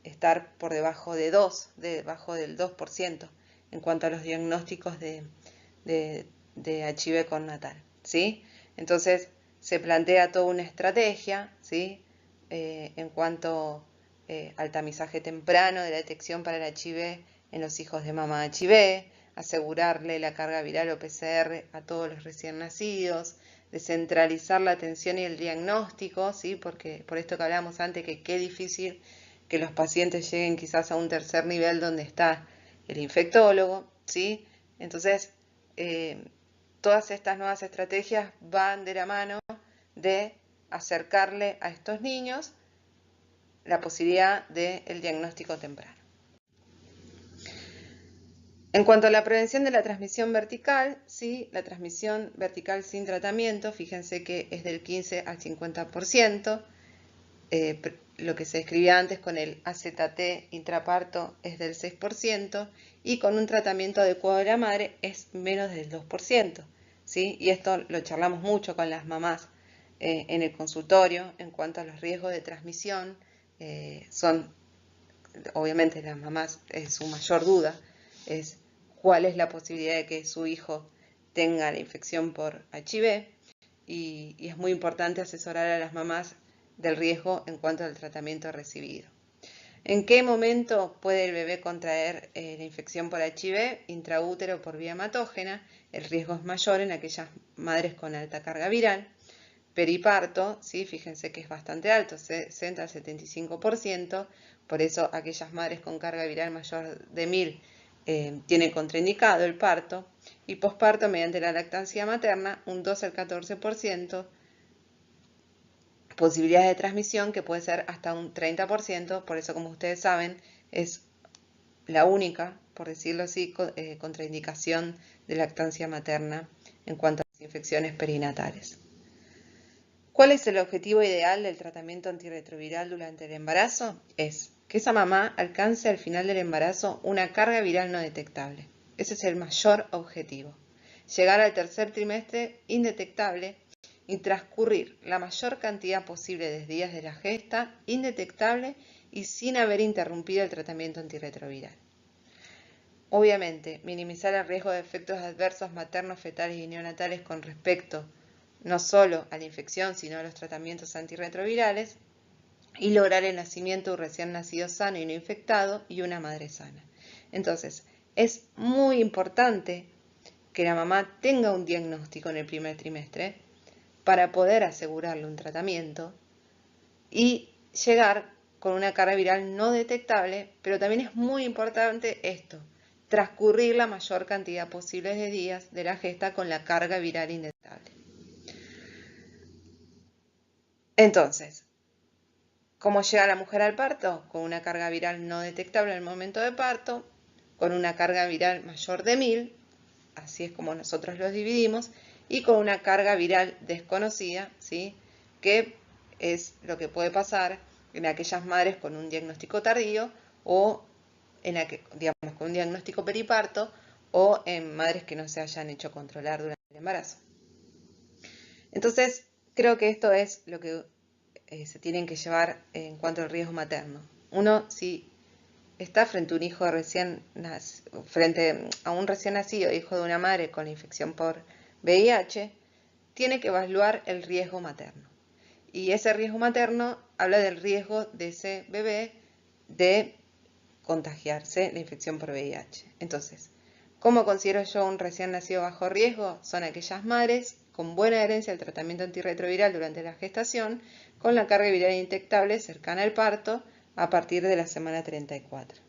Speaker 1: estar por debajo de 2, debajo del 2% en cuanto a los diagnósticos de HIV natal, ¿sí? Entonces se plantea toda una estrategia, ¿sí? En cuanto al tamizaje temprano de la detección para el HIV en los hijos de mamá HIV, asegurarle la carga viral o PCR a todos los recién nacidos, descentralizar la atención y el diagnóstico, ¿sí? Porque por esto que hablábamos antes, que qué difícil que los pacientes lleguen quizás a un tercer nivel donde está el infectólogo, ¿sí? Entonces, todas estas nuevas estrategias van de la mano de acercarle a estos niños la posibilidad del diagnóstico temprano. En cuanto a la prevención de la transmisión vertical, ¿sí? La transmisión vertical sin tratamiento, fíjense que es del 15 al 50%, lo que se escribía antes con el AZT intraparto es del 6%, y con un tratamiento adecuado de la madre es menos del 2%, ¿sí? Y esto lo charlamos mucho con las mamás en el consultorio en cuanto a los riesgos de transmisión. Son, obviamente, las mamás, es su mayor duda, es cuál es la posibilidad de que su hijo tenga la infección por HIV, y es muy importante asesorar a las mamás del riesgo en cuanto al tratamiento recibido. ¿En qué momento puede el bebé contraer la infección por HIV? Intraútero por vía hematógena. El riesgo es mayor en aquellas madres con alta carga viral. Periparto, ¿sí? Fíjense que es bastante alto, 60 al 75%, por eso aquellas madres con carga viral mayor de 1000 tienen contraindicado el parto. Y posparto mediante la lactancia materna, un 2 al 14%, posibilidades de transmisión que puede ser hasta un 30%, por eso, como ustedes saben, es la única, por decirlo así, contraindicación de lactancia materna en cuanto a las infecciones perinatales. ¿Cuál es el objetivo ideal del tratamiento antirretroviral durante el embarazo? Es que esa mamá alcance al final del embarazo una carga viral no detectable. Ese es el mayor objetivo. Llegar al tercer trimestre indetectable y transcurrir la mayor cantidad posible de días de la gesta indetectable y sin haber interrumpido el tratamiento antirretroviral. Obviamente, minimizar el riesgo de efectos adversos maternos, fetales y neonatales con respecto no solo a la infección, sino a los tratamientos antirretrovirales, y lograr el nacimiento de un recién nacido sano y no infectado y una madre sana. Entonces, es muy importante que la mamá tenga un diagnóstico en el primer trimestre para poder asegurarle un tratamiento y llegar con una carga viral no detectable, pero también es muy importante esto, transcurrir la mayor cantidad posible de días de la gesta con la carga viral indetectable. Entonces, ¿cómo llega la mujer al parto? Con una carga viral no detectable en el momento de parto, con una carga viral mayor de 1000, así es como nosotros los dividimos, y con una carga viral desconocida, ¿sí? Que es lo que puede pasar en aquellas madres con un diagnóstico tardío o con un diagnóstico periparto, o en madres que no se hayan hecho controlar durante el embarazo. Entonces, creo que esto es lo que se tienen que llevar en cuanto al riesgo materno. Uno, si está frente a un recién nacido, hijo de una madre con la infección por VIH, tiene que evaluar el riesgo materno. Y ese riesgo materno habla del riesgo de ese bebé de contagiarse la infección por VIH. Entonces, ¿cómo considero yo un recién nacido bajo riesgo? Son aquellas madres con buena adherencia al tratamiento antirretroviral durante la gestación, con la carga viral indetectable cercana al parto a partir de la semana 34.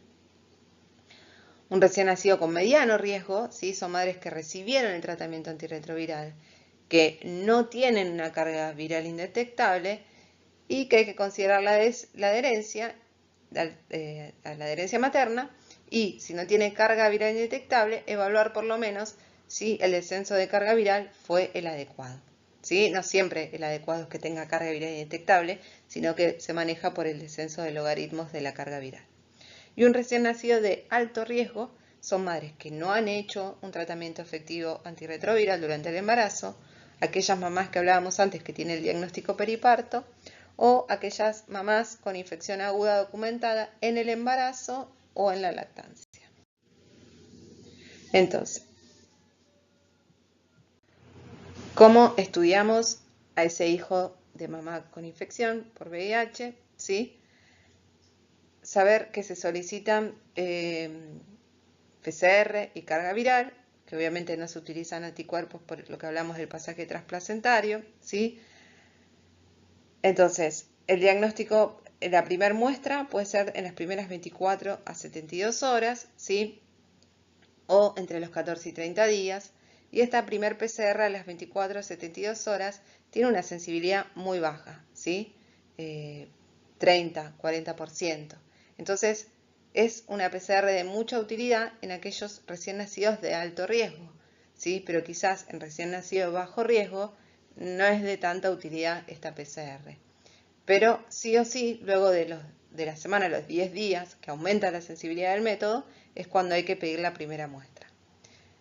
Speaker 1: Un recién nacido con mediano riesgo, ¿sí? Son madres que recibieron el tratamiento antirretroviral, que no tienen una carga viral indetectable y que hay que considerar la adherencia, a la adherencia materna, y si no tiene carga viral indetectable, evaluar por lo menos si el descenso de carga viral fue el adecuado. ¿Sí? No siempre el adecuado es que tenga carga viral indetectable, sino que se maneja por el descenso de logaritmos de la carga viral. Y un recién nacido de alto riesgo son madres que no han hecho un tratamiento efectivo antirretroviral durante el embarazo, aquellas mamás que hablábamos antes que tienen el diagnóstico periparto, o aquellas mamás con infección aguda documentada en el embarazo o en la lactancia. Entonces, ¿cómo estudiamos a ese hijo de mamá con infección por VIH? ¿Sí? Saber que se solicitan PCR y carga viral, que obviamente no se utilizan anticuerpos por lo que hablamos del pasaje transplacentario, ¿sí? Entonces, el diagnóstico, la primera muestra puede ser en las primeras 24 a 72 horas, ¿sí? O entre los 14 y 30 días. Y esta primer PCR a las 24 a 72 horas tiene una sensibilidad muy baja, ¿sí? 30, 40%. Entonces, es una PCR de mucha utilidad en aquellos recién nacidos de alto riesgo, ¿sí? Pero quizás en recién nacidos de bajo riesgo no es de tanta utilidad esta PCR. Pero sí o sí, luego de la semana, los 10 días, que aumenta la sensibilidad del método, es cuando hay que pedir la primera muestra.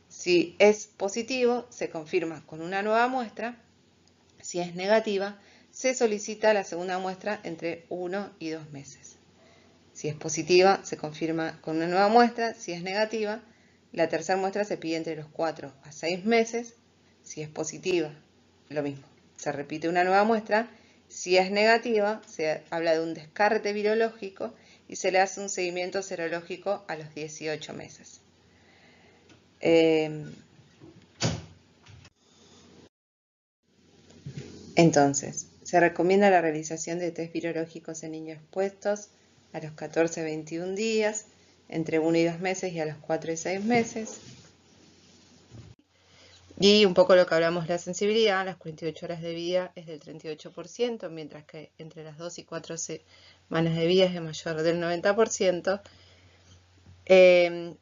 Speaker 1: Si es positivo, se confirma con una nueva muestra. Si es negativa, se solicita la segunda muestra entre 1 y 2 meses. Si es positiva, se confirma con una nueva muestra. Si es negativa, la tercera muestra se pide entre los 4 a 6 meses. Si es positiva, lo mismo, se repite una nueva muestra. Si es negativa, se habla de un descarte virológico y se le hace un seguimiento serológico a los 18 meses. Entonces, se recomienda la realización de test virológicos en niños expuestos a los 14 a 21 días, entre 1 y 2 meses y a los 4 y 6 meses. Y un poco lo que hablamos de la sensibilidad, las 48 horas de vida es del 38%, mientras que entre las 2 y 4 semanas de vida es de mayor del 90%,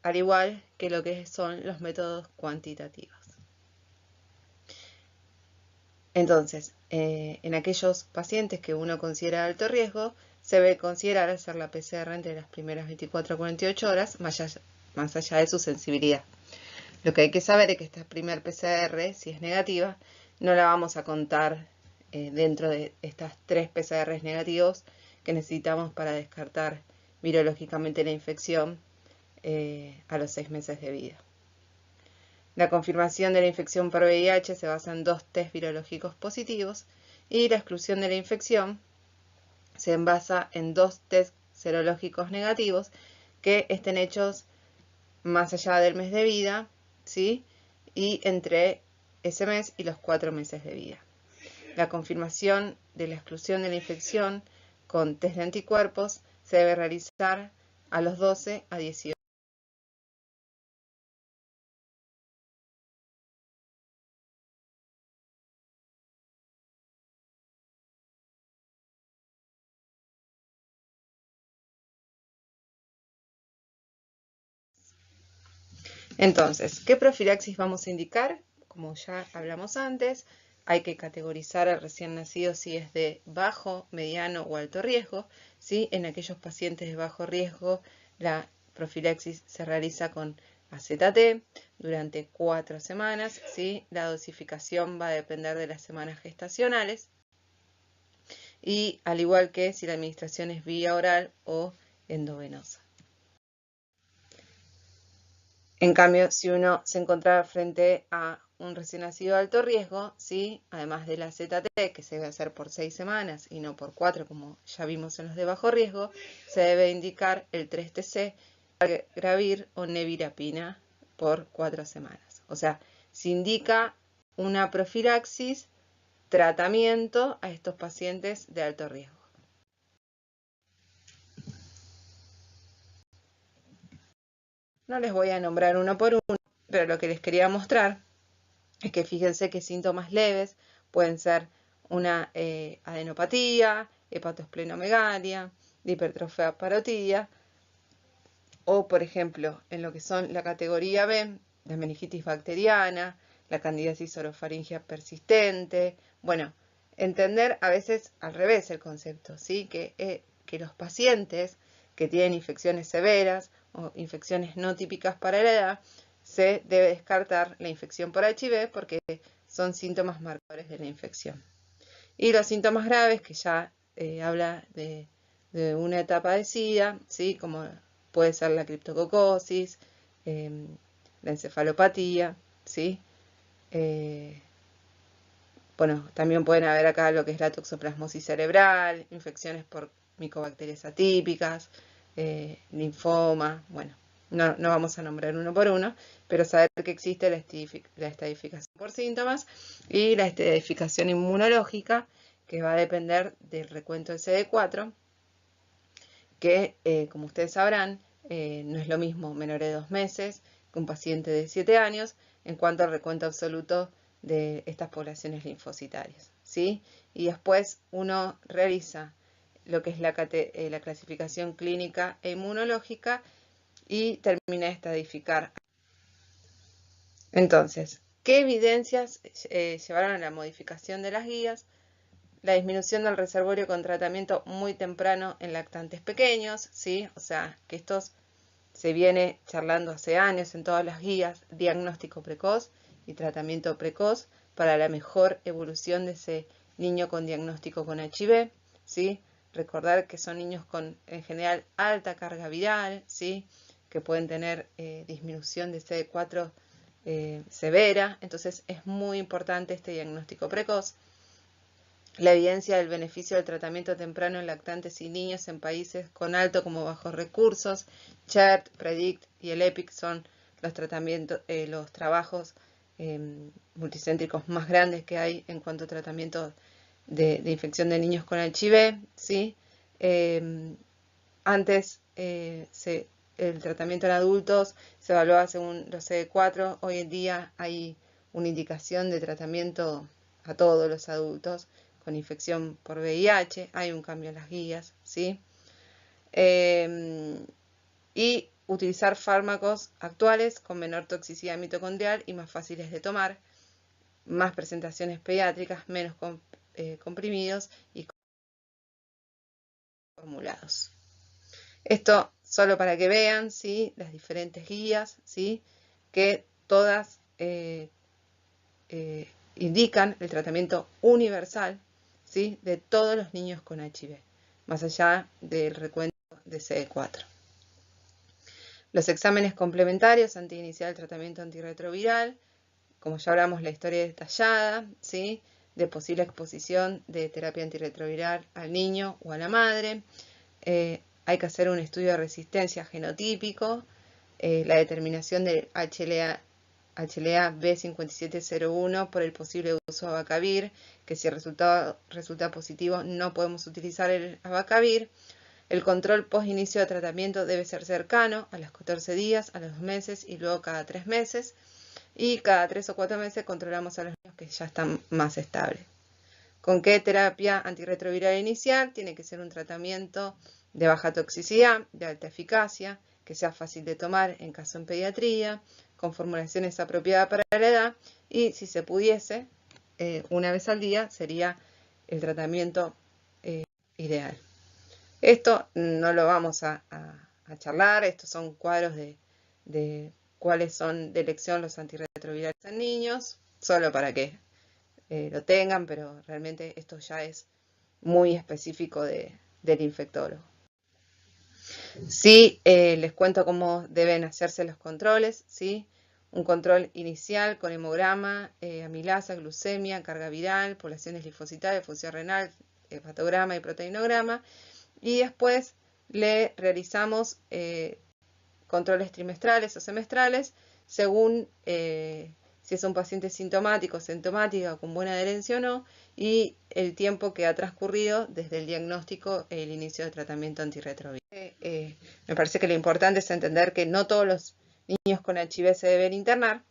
Speaker 1: al igual que lo que son los métodos cuantitativos. Entonces, en aquellos pacientes que uno considera de alto riesgo, se debe considerar hacer la PCR entre las primeras 24 a 48 horas, más allá de su sensibilidad. Lo que hay que saber es que esta primer PCR, si es negativa, no la vamos a contar dentro de estas 3 PCRs negativos que necesitamos para descartar virológicamente la infección a los 6 meses de vida. La confirmación de la infección por VIH se basa en 2 test virológicos positivos y la exclusión de la infección se basa en 2 test serológicos negativos que estén hechos más allá del mes de vida, ¿sí? Y entre ese mes y los 4 meses de vida. La confirmación de la exclusión de la infección con test de anticuerpos se debe realizar a los 12 a 18. Entonces, ¿qué profilaxis vamos a indicar? Como ya hablamos antes, hay que categorizar al recién nacido si es de bajo, mediano o alto riesgo. ¿Sí? En aquellos pacientes de bajo riesgo, la profilaxis se realiza con AZT durante 4 semanas. ¿Sí? La dosificación va a depender de las semanas gestacionales. Y al igual que si la administración es vía oral o endovenosa. En cambio, si uno se encontraba frente a un recién nacido de alto riesgo, ¿sí? Además de la ZT, que se debe hacer por 6 semanas y no por 4, como ya vimos en los de bajo riesgo, se debe indicar el 3-TC, Gravir o Nevirapina por 4 semanas. O sea, se indica una profilaxis, tratamiento a estos pacientes de alto riesgo. No les voy a nombrar uno por uno, pero lo que les quería mostrar es que fíjense que síntomas leves pueden ser una adenopatía, hepatoesplenomegalia, hipertrofia parotidia, o por ejemplo, en lo que son la categoría B, la meningitis bacteriana, la candidiasis orofaringia persistente. Bueno, entender a veces al revés el concepto, ¿sí? Que los pacientes que tienen infecciones severas o infecciones no típicas para la edad, se debe descartar la infección por HIV porque son síntomas marcadores de la infección. Y los síntomas graves, que ya habla de una etapa de SIDA, ¿sí? Como puede ser la criptococosis, la encefalopatía, ¿sí? Bueno, también pueden haber acá lo que es la toxoplasmosis cerebral, infecciones por micobacterias atípicas, linfoma. Bueno, no vamos a nombrar uno por uno, pero saber que existe la estadificación por síntomas y la estadificación inmunológica, que va a depender del recuento del CD4, que como ustedes sabrán, no es lo mismo menores de 2 meses que un paciente de 7 años en cuanto al recuento absoluto de estas poblaciones linfocitarias, ¿sí? Y después uno realiza lo que es la clasificación clínica e inmunológica y termina de estadificar. Entonces, ¿qué evidencias llevaron a la modificación de las guías? La disminución del reservorio con tratamiento muy temprano en lactantes pequeños, ¿sí? O sea, que estos se viene charlando hace años en todas las guías, diagnóstico precoz y tratamiento precoz para la mejor evolución de ese niño con diagnóstico con HIV, ¿sí? Recordar que son niños con, en general, alta carga viral, ¿sí? Que pueden tener disminución de CD4 severa, entonces es muy importante este diagnóstico precoz. La evidencia del beneficio del tratamiento temprano en lactantes y niños en países con alto como bajos recursos. CHERT, PREDICT y el EPIC son los los trabajos multicéntricos más grandes que hay en cuanto a tratamiento de infección de niños con HIV, ¿sí? Antes el tratamiento en adultos se evaluaba según los CD4, hoy en día hay una indicación de tratamiento a todos los adultos con infección por VIH, hay un cambio en las guías, ¿sí? Y utilizar fármacos actuales con menor toxicidad mitocondrial y más fáciles de tomar, más presentaciones pediátricas, menos comprimidos y formulados. Esto solo para que vean, ¿sí? Las diferentes guías, ¿sí? Que todas indican el tratamiento universal, ¿sí? De todos los niños con HIV, más allá del recuento de CD4. Los exámenes complementarios antes de iniciar el tratamiento antirretroviral, como ya hablamos, la historia detallada, ¿sí? De posible exposición de terapia antirretroviral al niño o a la madre. Hay que hacer un estudio de resistencia genotípico, la determinación del HLA B5701 por el posible uso de abacavir, que si el resultado resulta positivo no podemos utilizar el abacavir. El control post inicio de tratamiento debe ser cercano, a los 14 días, a los 2 meses y luego cada 3 meses. Y cada 3 o 4 meses controlamos a los niños que ya están más estables. ¿Con qué terapia antirretroviral iniciar? Tiene que ser un tratamiento de baja toxicidad, de alta eficacia, que sea fácil de tomar en caso en pediatría, con formulaciones apropiadas para la edad y si se pudiese, una vez al día sería el tratamiento ideal. Esto no lo vamos a charlar, estos son cuadros de cuáles son de elección los antirretrovirales en niños, solo para que lo tengan, pero realmente esto ya es muy específico del infectólogo. Sí, les cuento cómo deben hacerse los controles, ¿sí? un control inicial con hemograma, amilasa, glucemia, carga viral, poblaciones linfocitarias, función renal, hepatograma y proteinograma, y después le realizamos controles trimestrales o semestrales según si es un paciente sintomático, sintomática, con buena adherencia o no, y el tiempo que ha transcurrido desde el diagnóstico e el inicio del tratamiento antirretroviral. Me parece que lo importante es entender que no todos los niños con HIV se deben internar,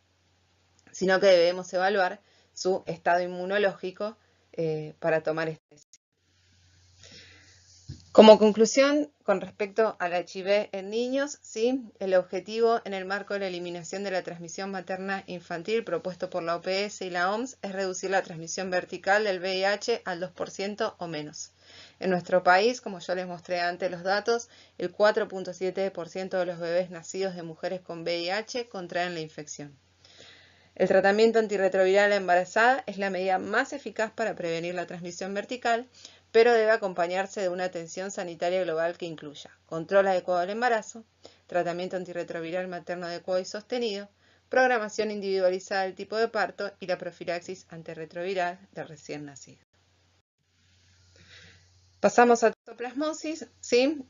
Speaker 1: sino que debemos evaluar su estado inmunológico para tomar esta decisión. Como conclusión, con respecto al HIV en niños, ¿sí? El objetivo en el marco de la eliminación de la transmisión materna infantil propuesto por la OPS y la OMS es reducir la transmisión vertical del VIH al 2% o menos. En nuestro país, como yo les mostré antes los datos, el 4.7% de los bebés nacidos de mujeres con VIH contraen la infección. El tratamiento antirretroviral a embarazada es la medida más eficaz para prevenir la transmisión vertical, pero debe acompañarse de una atención sanitaria global que incluya control adecuado del embarazo, tratamiento antirretroviral materno adecuado y sostenido, programación individualizada del tipo de parto y la profilaxis antirretroviral del recién nacido. Pasamos a toxoplasmosis, ¿sí?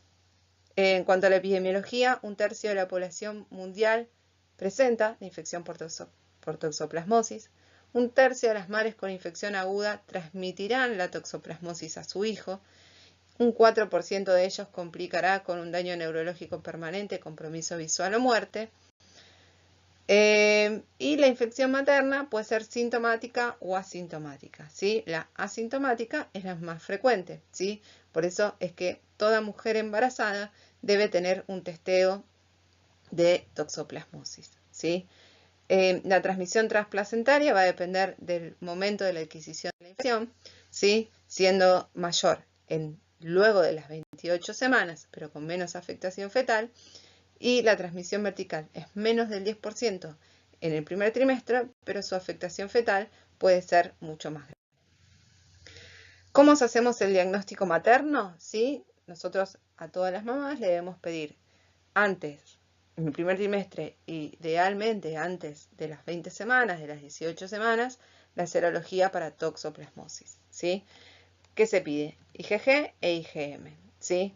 Speaker 1: En cuanto a la epidemiología, 1/3 de la población mundial presenta la infección por toxoplasmosis. 1/3 de las madres con infección aguda transmitirán la toxoplasmosis a su hijo. Un 4% de ellos complicará con un daño neurológico permanente, compromiso visual o muerte. Y la infección materna puede ser sintomática o asintomática, ¿sí? La asintomática es la más frecuente, ¿sí? Por eso es que toda mujer embarazada debe tener un testeo de toxoplasmosis, ¿sí? La transmisión transplacentaria va a depender del momento de la adquisición de la infección, ¿sí? Siendo mayor luego de las 28 semanas, pero con menos afectación fetal, y la transmisión vertical es menos del 10% en el primer trimestre, pero su afectación fetal puede ser mucho más grande. ¿Cómo hacemos el diagnóstico materno? ¿Sí? Nosotros a todas las mamás le debemos pedir antes, en el primer trimestre, idealmente antes de las 20 semanas, de las 18 semanas, la serología para toxoplasmosis, ¿sí? ¿Qué se pide? IgG e IgM, ¿sí?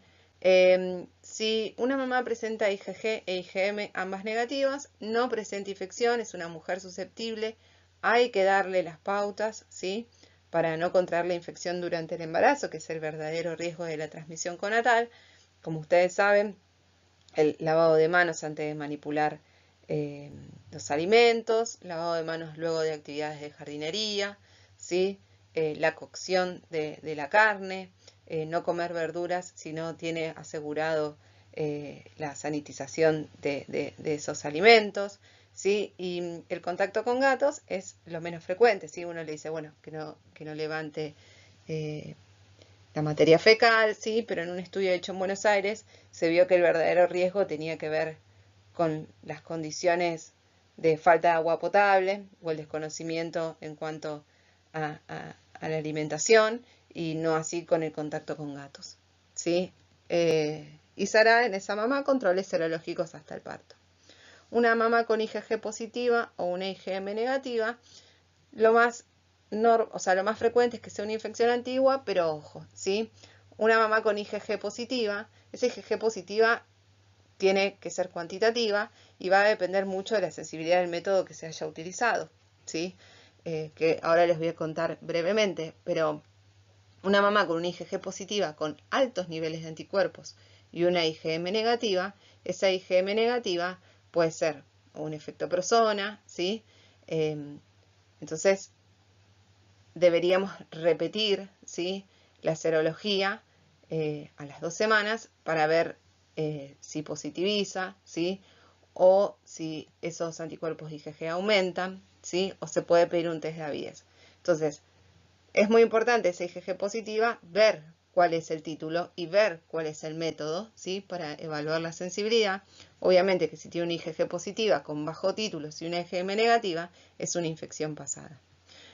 Speaker 1: Si una mamá presenta IgG e IgM ambas negativas, no presenta infección, es una mujer susceptible, hay que darle las pautas, ¿sí? Para no contraer la infección durante el embarazo, que es el verdadero riesgo de la transmisión conatal. Como ustedes saben, el lavado de manos antes de manipular los alimentos, lavado de manos luego de actividades de jardinería, ¿sí? La cocción de la carne, no comer verduras si no tiene asegurado la sanitización de esos alimentos, ¿sí? Y el contacto con gatos es lo menos frecuente, ¿sí? Uno le dice, bueno, que no levante la materia fecal, sí, pero en un estudio hecho en Buenos Aires se vio que el verdadero riesgo tenía que ver con las condiciones de falta de agua potable o el desconocimiento en cuanto a la alimentación y no así con el contacto con gatos, ¿sí? Y se hará en esa mamá controles serológicos hasta el parto. Una mamá con IgG positiva o una IgM negativa, lo más frecuente es que sea una infección antigua, pero ojo, ¿sí? Una mamá con IgG positiva, esa IgG positiva tiene que ser cuantitativa y va a depender mucho de la sensibilidad del método que se haya utilizado, ¿sí? Que ahora les voy a contar brevemente, pero una mamá con una IgG positiva con altos niveles de anticuerpos y una IgM negativa, esa IgM negativa puede ser un efecto persona, ¿sí? Entonces, deberíamos repetir, ¿sí? La serología a las 2 semanas para ver si positiviza, ¿sí? O si esos anticuerpos IgG aumentan, ¿sí? O se puede pedir un test de avidez. Entonces, es muy importante esa IgG positiva, ver cuál es el título y ver cuál es el método, ¿sí? Para evaluar la sensibilidad. Obviamente que si tiene una IgG positiva con bajo título y una IgM negativa, es una infección pasada.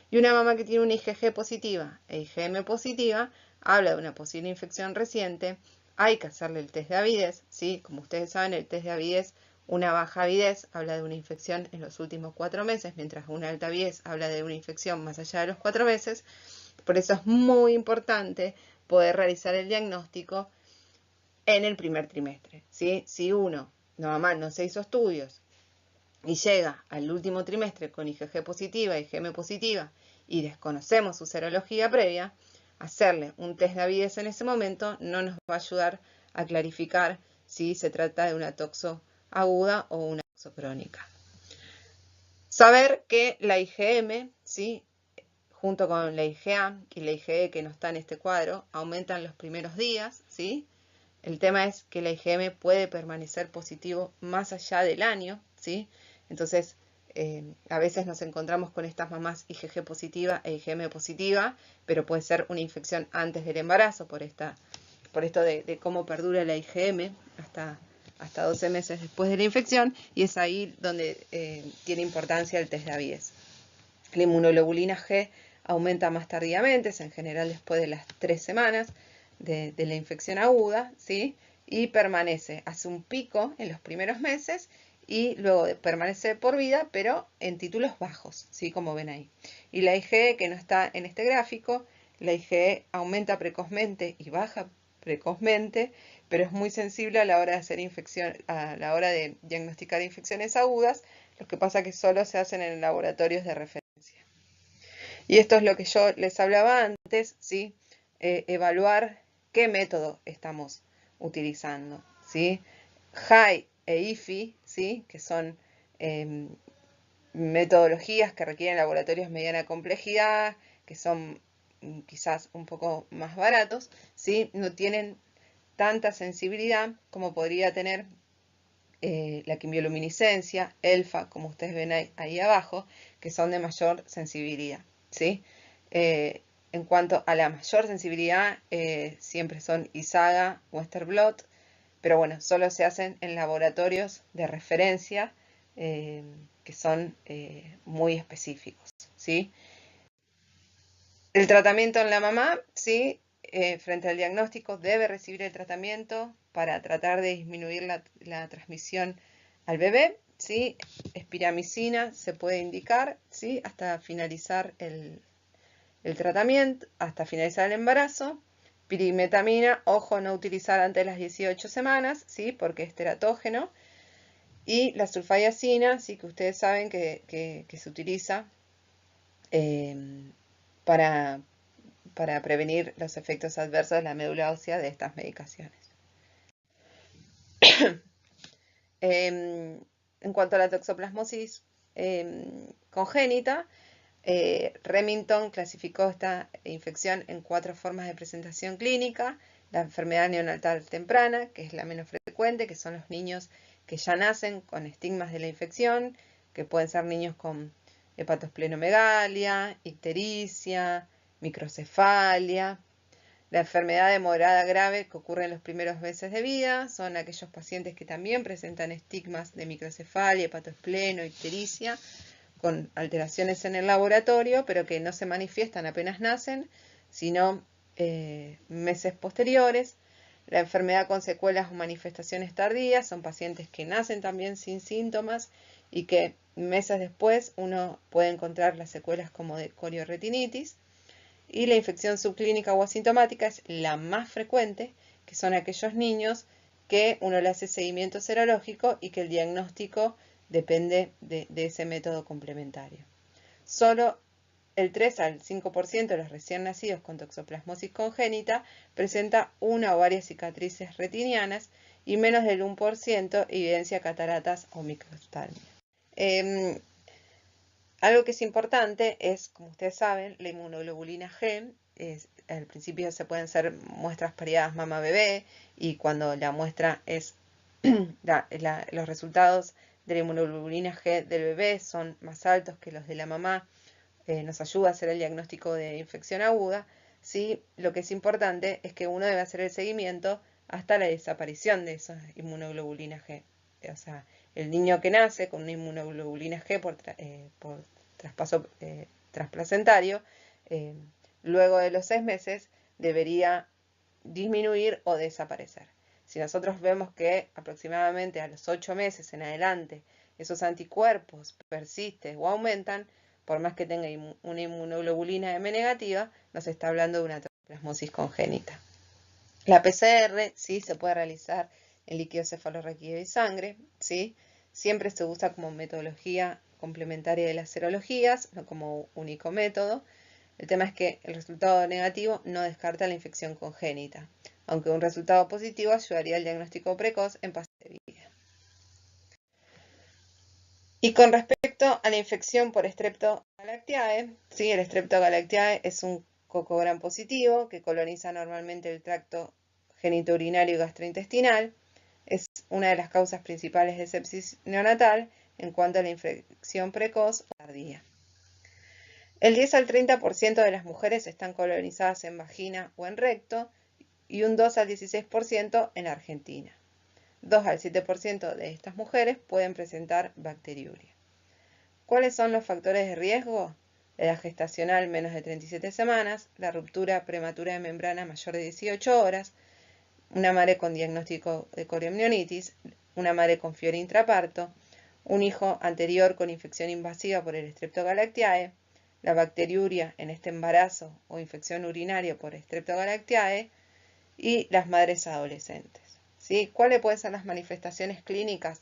Speaker 1: Y una mamá que tiene una IgG positiva e IgM positiva habla de una posible infección reciente. Hay que hacerle el test de avidez, ¿sí? Como ustedes saben, el test de avidez Una baja avidez habla de una infección en los últimos 4 meses, mientras una alta avidez habla de una infección más allá de los 4 meses. Por eso es muy importante poder realizar el diagnóstico en el primer trimestre, ¿sí? Si uno, mamá, no se hizo estudios y llega al último trimestre con IgG positiva, IgM positiva y desconocemos su serología previa, hacerle un test de avidez en ese momento no nos va a ayudar a clarificar si se trata de una toxo aguda o una toxo crónica. Saber que la IgM, ¿sí?, junto con la IgA y la IgE que no está en este cuadro, aumentan los primeros días, ¿sí? El tema es que la IgM puede permanecer positivo más allá del año, ¿sí? Entonces, a veces nos encontramos con estas mamás IgG positiva e IgM positiva, pero puede ser una infección antes del embarazo por esto de cómo perdura la IgM hasta 12 meses después de la infección, y es ahí donde tiene importancia el test de avidez. La inmunoglobulina G aumenta más tardíamente, es en general después de las 3 semanas de la infección aguda, ¿sí? Y permanece, hace un pico en los primeros meses y luego permanece por vida, pero en títulos bajos, ¿sí? Como ven ahí. Y la IgE, que no está en este gráfico, la IgE aumenta precozmente y baja precozmente, pero es muy sensible a la hora de hacer a la hora de diagnosticar infecciones agudas. Lo que pasa que solo se hacen en laboratorios de referencia. Y esto es lo que yo les hablaba antes, ¿sí? Evaluar qué método estamos utilizando, ¿sí? HAI e IFI, ¿sí?, que son metodologías que requieren laboratorios de mediana complejidad, que son quizás un poco más baratos, ¿sí? No tienen tanta sensibilidad como podría tener la quimioluminiscencia, ELFA, como ustedes ven ahí abajo, que son de mayor sensibilidad, ¿sí? En cuanto a la mayor sensibilidad, siempre son ISAGA, Western blot, pero bueno, solo se hacen en laboratorios de referencia que son muy específicos, ¿sí? El tratamiento en la mamá, ¿sí? Frente al diagnóstico, debe recibir el tratamiento para tratar de disminuir la transmisión al bebé, ¿sí? Espiramicina se puede indicar, ¿sí?, hasta finalizar el tratamiento, hasta finalizar el embarazo. Pirimetamina, ojo, no utilizar antes de las 18 semanas, ¿sí?, porque es teratógeno. Y la sulfadiacina, sí, que ustedes saben que se utiliza para prevenir los efectos adversos de la médula ósea de estas medicaciones. En cuanto a la toxoplasmosis congénita, Remington clasificó esta infección en 4 formas de presentación clínica: la enfermedad neonatal temprana, que es la menos frecuente, que son los niños que ya nacen con estigmas de la infección, que pueden ser niños con hepatosplenomegalia, ictericia, microcefalia. La enfermedad de moderada grave, que ocurre en los primeros meses de vida, son aquellos pacientes que también presentan estigmas de microcefalia, hepatospleno, ictericia, con alteraciones en el laboratorio, pero que no se manifiestan apenas nacen, sino meses posteriores. La enfermedad con secuelas o manifestaciones tardías son pacientes que nacen también sin síntomas y que meses después uno puede encontrar las secuelas como de corioretinitis. Y la infección subclínica o asintomática es la más frecuente, que son aquellos niños que uno le hace seguimiento serológico y que el diagnóstico depende de ese método complementario. Solo el 3 al 5% de los recién nacidos con toxoplasmosis congénita presenta una o varias cicatrices retinianas y menos del 1% evidencia cataratas o microftalmia. Algo que es importante es, como ustedes saben, la inmunoglobulina G. Al principio se pueden hacer muestras pareadas mamá-bebé, y cuando la muestra es los resultados de la inmunoglobulina G del bebé son más altos que los de la mamá, nos ayuda a hacer el diagnóstico de infección aguda, ¿sí? Lo que es importante es que uno debe hacer el seguimiento hasta la desaparición de esa inmunoglobulina G. O sea, el niño que nace con una inmunoglobulina G por traspaso transplacentario, luego de los 6 meses debería disminuir o desaparecer. Si nosotros vemos que aproximadamente a los 8 meses en adelante esos anticuerpos persisten o aumentan, por más que tenga una inmunoglobulina M negativa, nos está hablando de una toxoplasmosis congénita. La PCR sí se puede realizar en líquido cefalorraquídeo y sangre, ¿sí? Siempre se usa como metodología complementaria de las serologías, no como único método. El tema es que el resultado negativo no descarta la infección congénita, aunque un resultado positivo ayudaría al diagnóstico precoz en pacientes de vida. Y con respecto a la infección por Streptogalactiae, ¿sí? El Streptogalactiae es un coco gram positivo que coloniza normalmente el tracto genitourinario y gastrointestinal. Es una de las causas principales de sepsis neonatal en cuanto a la infección precoz o tardía. El 10 al 30% de las mujeres están colonizadas en vagina o en recto y un 2 al 16% en Argentina. 2 al 7% de estas mujeres pueden presentar bacteriuria. ¿Cuáles son los factores de riesgo? La edad gestacional menos de 37 semanas, la ruptura prematura de membrana mayor de 18 horas, una madre con diagnóstico de coriamnionitis, una madre con fiebre intraparto, un hijo anterior con infección invasiva por el Streptogalactiae, la bacteriuria en este embarazo o infección urinaria por Streptogalactiae y las madres adolescentes. ¿Sí? ¿Cuáles pueden ser las manifestaciones clínicas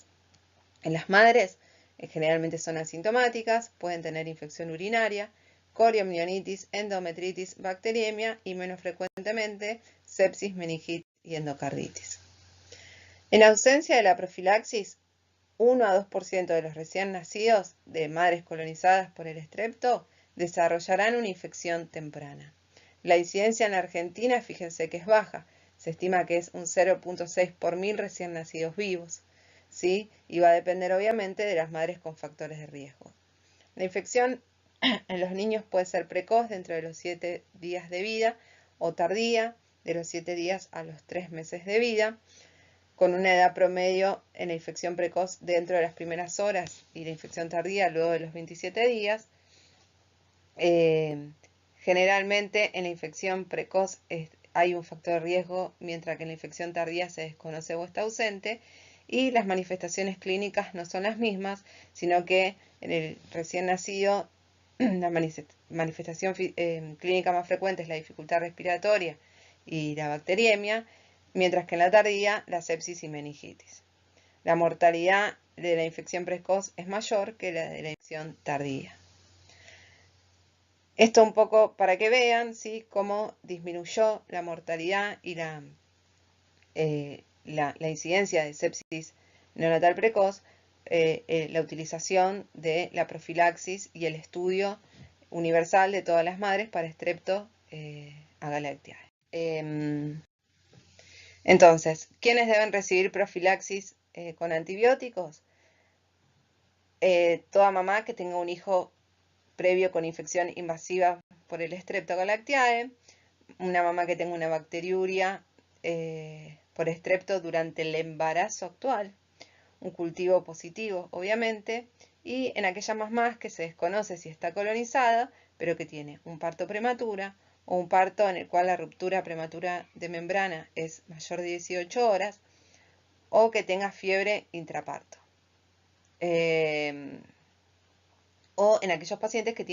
Speaker 1: en las madres? Generalmente son asintomáticas, pueden tener infección urinaria, coriamnionitis, endometritis, bacteriemia y menos frecuentemente sepsis, meningitis y endocarditis. En ausencia de la profilaxis, 1 a 2% de los recién nacidos de madres colonizadas por el estrepto desarrollarán una infección temprana. La incidencia en la Argentina, fíjense que es baja, se estima que es un 0.6 por 1000 recién nacidos vivos, ¿sí? Y va a depender obviamente de las madres con factores de riesgo. La infección en los niños puede ser precoz dentro de los 7 días de vida o tardía de los 7 días a los 3 meses de vida, con una edad promedio en la infección precoz dentro de las primeras horas y la infección tardía luego de los 27 días. Generalmente en la infección precoz hay un factor de riesgo, mientras que en la infección tardía se desconoce o está ausente, y las manifestaciones clínicas no son las mismas, sino que en el recién nacido la manifestación clínica más frecuente es la dificultad respiratoria y la bacteriemia, mientras que en la tardía la sepsis y meningitis. La mortalidad de la infección precoz es mayor que la de la infección tardía. Esto un poco para que vean, ¿sí?, cómo disminuyó la mortalidad y la incidencia de sepsis neonatal precoz, la utilización de la profilaxis y el estudio universal de todas las madres para Streptogalactiae. Entonces, ¿quiénes deben recibir profilaxis con antibióticos? Toda mamá que tenga un hijo previo con infección invasiva por el Streptogalactiae, una mamá que tenga una bacteriuria por estrepto durante el embarazo actual, un cultivo positivo, obviamente, y en aquellas mamás que se desconoce si está colonizada, pero que tiene un parto prematura o un parto en el cual la ruptura prematura de membrana es mayor de 18 horas, o que tenga fiebre intraparto. O en aquellos pacientes que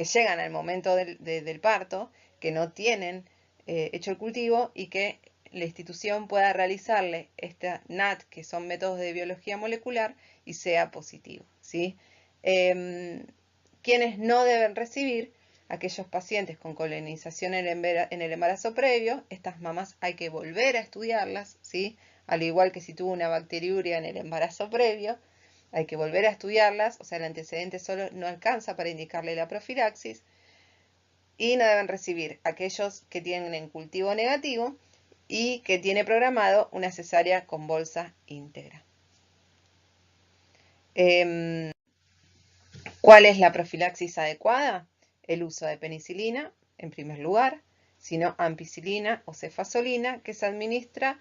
Speaker 1: llegan al momento del parto, que no tienen hecho el cultivo y que la institución pueda realizarle esta NAT, que son métodos de biología molecular, y sea positivo, ¿sí? Quienes no deben recibir, aquellos pacientes con colonización en el embarazo previo, estas mamás hay que volver a estudiarlas, ¿sí? Al igual que si tuvo una bacteriuria en el embarazo previo, hay que volver a estudiarlas, o sea, el antecedente solo no alcanza para indicarle la profilaxis, y no deben recibir aquellos que tienen cultivo negativo y que tiene programado una cesárea con bolsa íntegra. ¿Cuál es la profilaxis adecuada? El uso de penicilina, en primer lugar, sino ampicilina o cefazolina, que se administra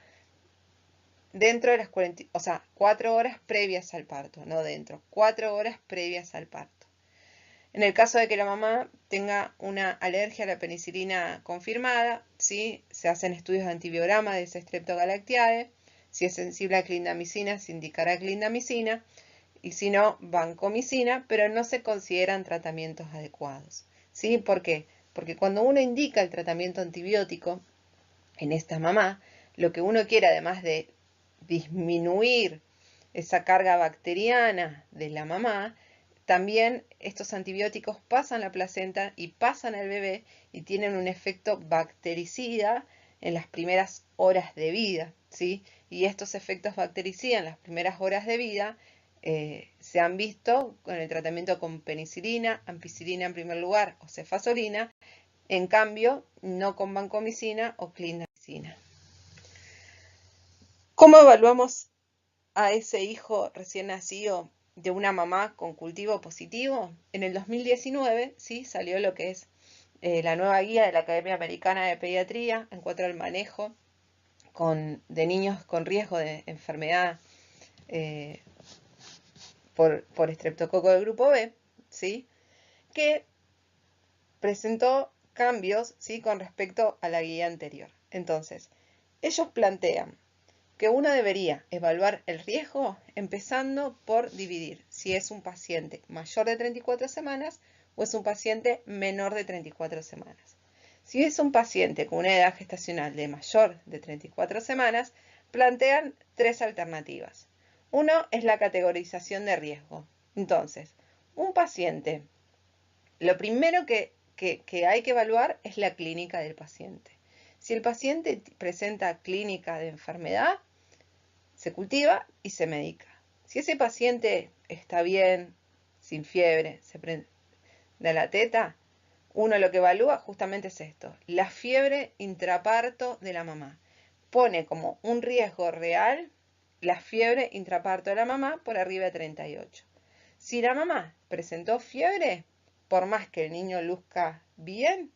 Speaker 1: dentro de las 4 horas previas al parto, no dentro, 4 horas previas al parto. En el caso de que la mamá tenga una alergia a la penicilina confirmada, ¿sí?, se hacen estudios de antibiograma de ese Streptogalactiae Si es sensible a clindamicina, se indicará clindamicina, y si no, vancomicina, pero no se consideran tratamientos adecuados. ¿Sí? ¿Por qué? Porque cuando uno indica el tratamiento antibiótico en esta mamá, lo que uno quiere, además de disminuir esa carga bacteriana de la mamá, también estos antibióticos pasan la placenta y pasan al bebé y tienen un efecto bactericida en las primeras horas de vida, ¿sí? Y estos efectos bactericidas en las primeras horas de vida se han visto con el tratamiento con penicilina, ampicilina en primer lugar o cefazolina, en cambio no con vancomicina o clindamicina. ¿Cómo evaluamos a ese hijo recién nacido de una mamá con cultivo positivo? En el 2019, ¿sí? Salió lo que es la nueva guía de la Academia Americana de Pediatría en cuanto al manejo de niños con riesgo de enfermedad por estreptococo del grupo B, ¿sí? Que presentó cambios, ¿sí? Con respecto a la guía anterior. Entonces, ellos plantean que uno debería evaluar el riesgo empezando por dividir si es un paciente mayor de 34 semanas o es un paciente menor de 34 semanas. Si es un paciente con una edad gestacional de mayor de 34 semanas, plantean tres alternativas. Uno es la categorización de riesgo. Entonces, un paciente, lo primero que hay que evaluar es la clínica del paciente. Si el paciente presenta clínica de enfermedad, se cultiva y se medica. Si ese paciente está bien, sin fiebre, se prende la teta, uno lo que evalúa justamente es esto, la fiebre intraparto de la mamá. Pone como un riesgo real la fiebre intraparto de la mamá por arriba de 38. Si la mamá presentó fiebre, por más que el niño luzca bien,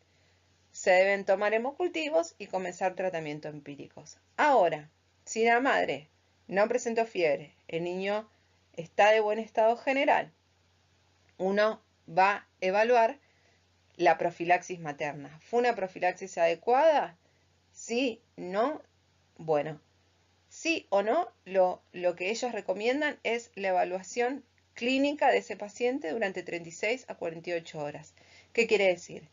Speaker 1: se deben tomar hemocultivos y comenzar tratamientos empíricos. Ahora, si la madre no presentó fiebre, el niño está de buen estado general, uno va a evaluar la profilaxis materna. ¿Fue una profilaxis adecuada? ¿Sí? ¿No? Bueno, sí o no, lo que ellos recomiendan es la evaluación clínica de ese paciente durante 36 a 48 horas. ¿Qué quiere decir?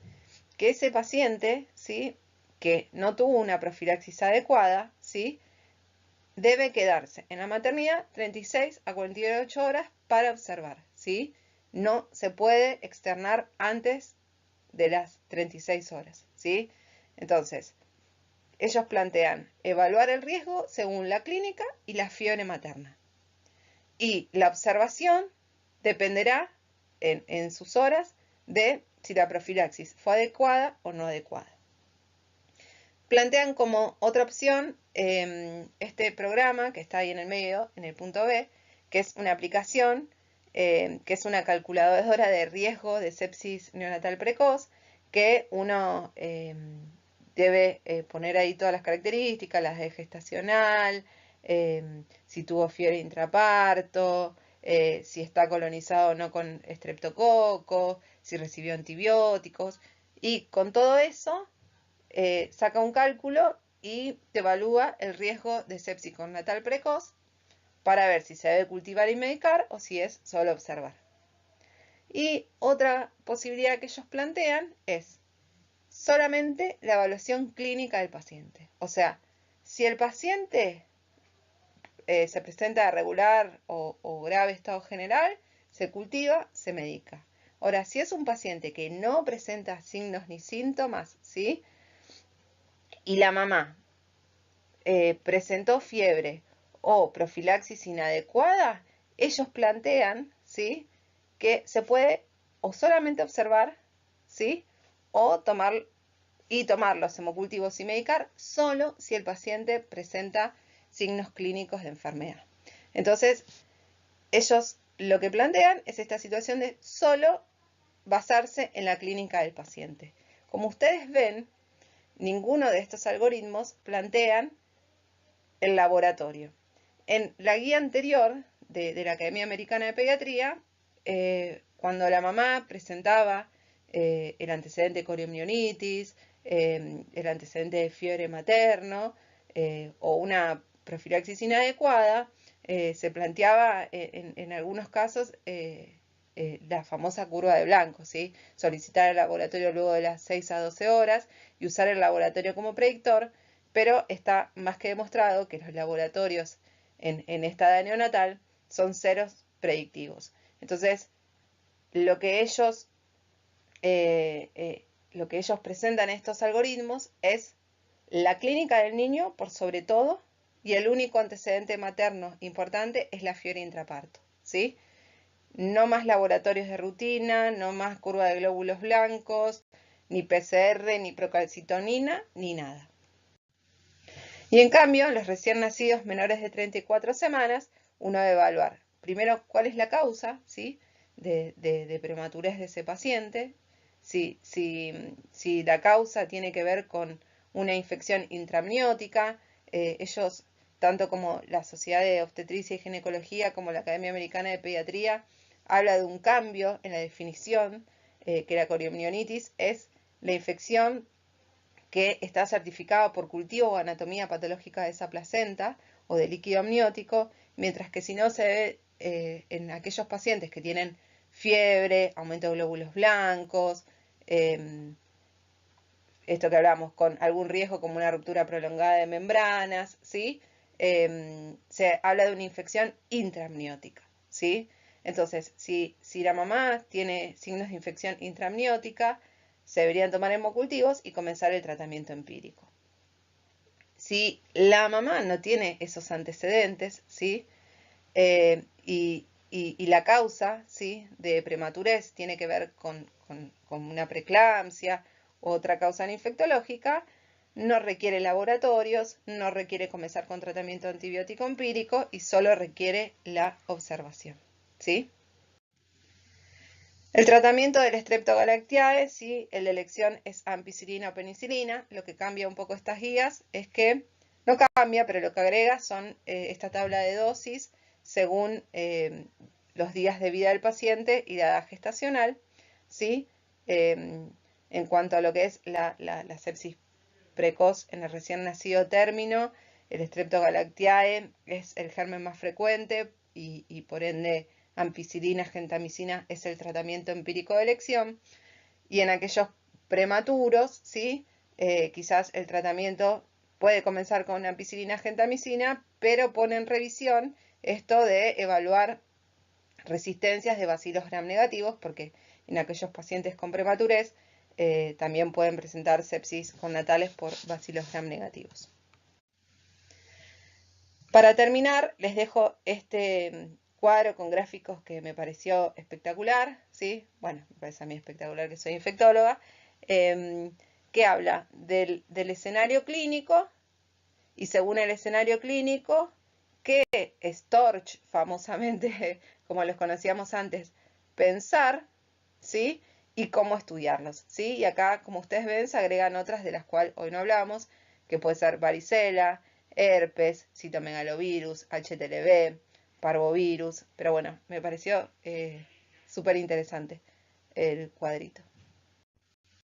Speaker 1: Que ese paciente, ¿sí?, que no tuvo una profilaxis adecuada, ¿sí?, debe quedarse en la maternidad 36 a 48 horas para observar, ¿sí? No se puede externar antes de las 36 horas, ¿sí? Entonces, ellos plantean evaluar el riesgo según la clínica y la fiebre materna. Y la observación dependerá en sus horas de si la profilaxis fue adecuada o no adecuada. Plantean como otra opción este programa que está ahí en el medio, en el punto B, que es una aplicación, que es una calculadora de riesgo de sepsis neonatal precoz, que uno debe poner ahí todas las características, las de gestacional, si tuvo fiebre intraparto, si está colonizado o no con estreptococo, si recibió antibióticos, y con todo eso saca un cálculo y te evalúa el riesgo de sepsis neonatal precoz para ver si se debe cultivar y medicar o si es solo observar. Y otra posibilidad que ellos plantean es solamente la evaluación clínica del paciente. O sea, si el paciente se presenta regular o grave estado general, se cultiva, se medica. Ahora, si es un paciente que no presenta signos ni síntomas, ¿sí?, y la mamá presentó fiebre o profilaxis inadecuada, ellos plantean, ¿sí?, que se puede o solamente observar, ¿sí?, o tomar los hemocultivos y medicar solo si el paciente presenta signos clínicos de enfermedad. Entonces, ellos lo que plantean es esta situación de solo basarse en la clínica del paciente. Como ustedes ven, ninguno de estos algoritmos plantean el laboratorio. En la guía anterior de la Academia Americana de Pediatría, cuando la mamá presentaba el antecedente de coriomionitis, el antecedente de fiebre materno o una profilaxis inadecuada, se planteaba en algunos casos la famosa curva de blanco, ¿sí? Solicitar el laboratorio luego de las 6 a 12 horas y usar el laboratorio como predictor, pero está más que demostrado que los laboratorios en esta edad neonatal son ceros predictivos. Entonces, lo que ellos presentan estos algoritmos es la clínica del niño por sobre todo, y el único antecedente materno importante es la fiebre intraparto, ¿sí? No más laboratorios de rutina, no más curva de glóbulos blancos, ni PCR, ni procalcitonina, ni nada. Y en cambio, los recién nacidos menores de 34 semanas, uno debe evaluar primero cuál es la causa, ¿sí? de prematurez de ese paciente, si la causa tiene que ver con una infección intramniótica. Ellos, tanto como la Sociedad de Obstetricia y Ginecología como la Academia Americana de Pediatría, habla de un cambio en la definición, que la coriomnionitis es la infección que está certificada por cultivo o anatomía patológica de esa placenta o de líquido amniótico, mientras que si no se ve en aquellos pacientes que tienen fiebre, aumento de glóbulos blancos, esto que hablamos, con algún riesgo como una ruptura prolongada de membranas, ¿sí? Se habla de una infección intraamniótica, ¿sí? Entonces, si la mamá tiene signos de infección intraamniótica, se deberían tomar hemocultivos y comenzar el tratamiento empírico. Si la mamá no tiene esos antecedentes, ¿sí? Y la causa, ¿sí? de prematurez tiene que ver con una preeclampsia u otra causa infectológica, no requiere laboratorios, no requiere comenzar con tratamiento antibiótico empírico y solo requiere la observación, ¿sí? El tratamiento del Streptogalactiae, ¿sí? El de elección es ampicilina o penicilina. Lo que cambia un poco estas guías es que, no cambia, pero lo que agrega son esta tabla de dosis según los días de vida del paciente y la edad gestacional, ¿sí? En cuanto a lo que es la sepsis precoz en el recién nacido término, el Streptogalactiae es el germen más frecuente y por ende ampicilina, gentamicina es el tratamiento empírico de elección. Y en aquellos prematuros, ¿sí? Quizás el tratamiento puede comenzar con ampicilina, gentamicina, pero pone en revisión esto de evaluar resistencias de bacilos gram negativos, porque en aquellos pacientes con prematurez también pueden presentar sepsis connatales por bacilos gram negativos. Para terminar, les dejo este cuadro con gráficos que me pareció espectacular, ¿sí? Bueno, me parece a mí espectacular que soy infectóloga, que habla del escenario clínico, y según el escenario clínico, que Storch, famosamente, como los conocíamos antes, pensar, ¿sí? Y cómo estudiarlos, ¿sí? Y acá, como ustedes ven, se agregan otras de las cuales hoy no hablamos, que puede ser varicela, herpes, citomegalovirus, HTLV, parvovirus, pero bueno, me pareció súper interesante el cuadrito.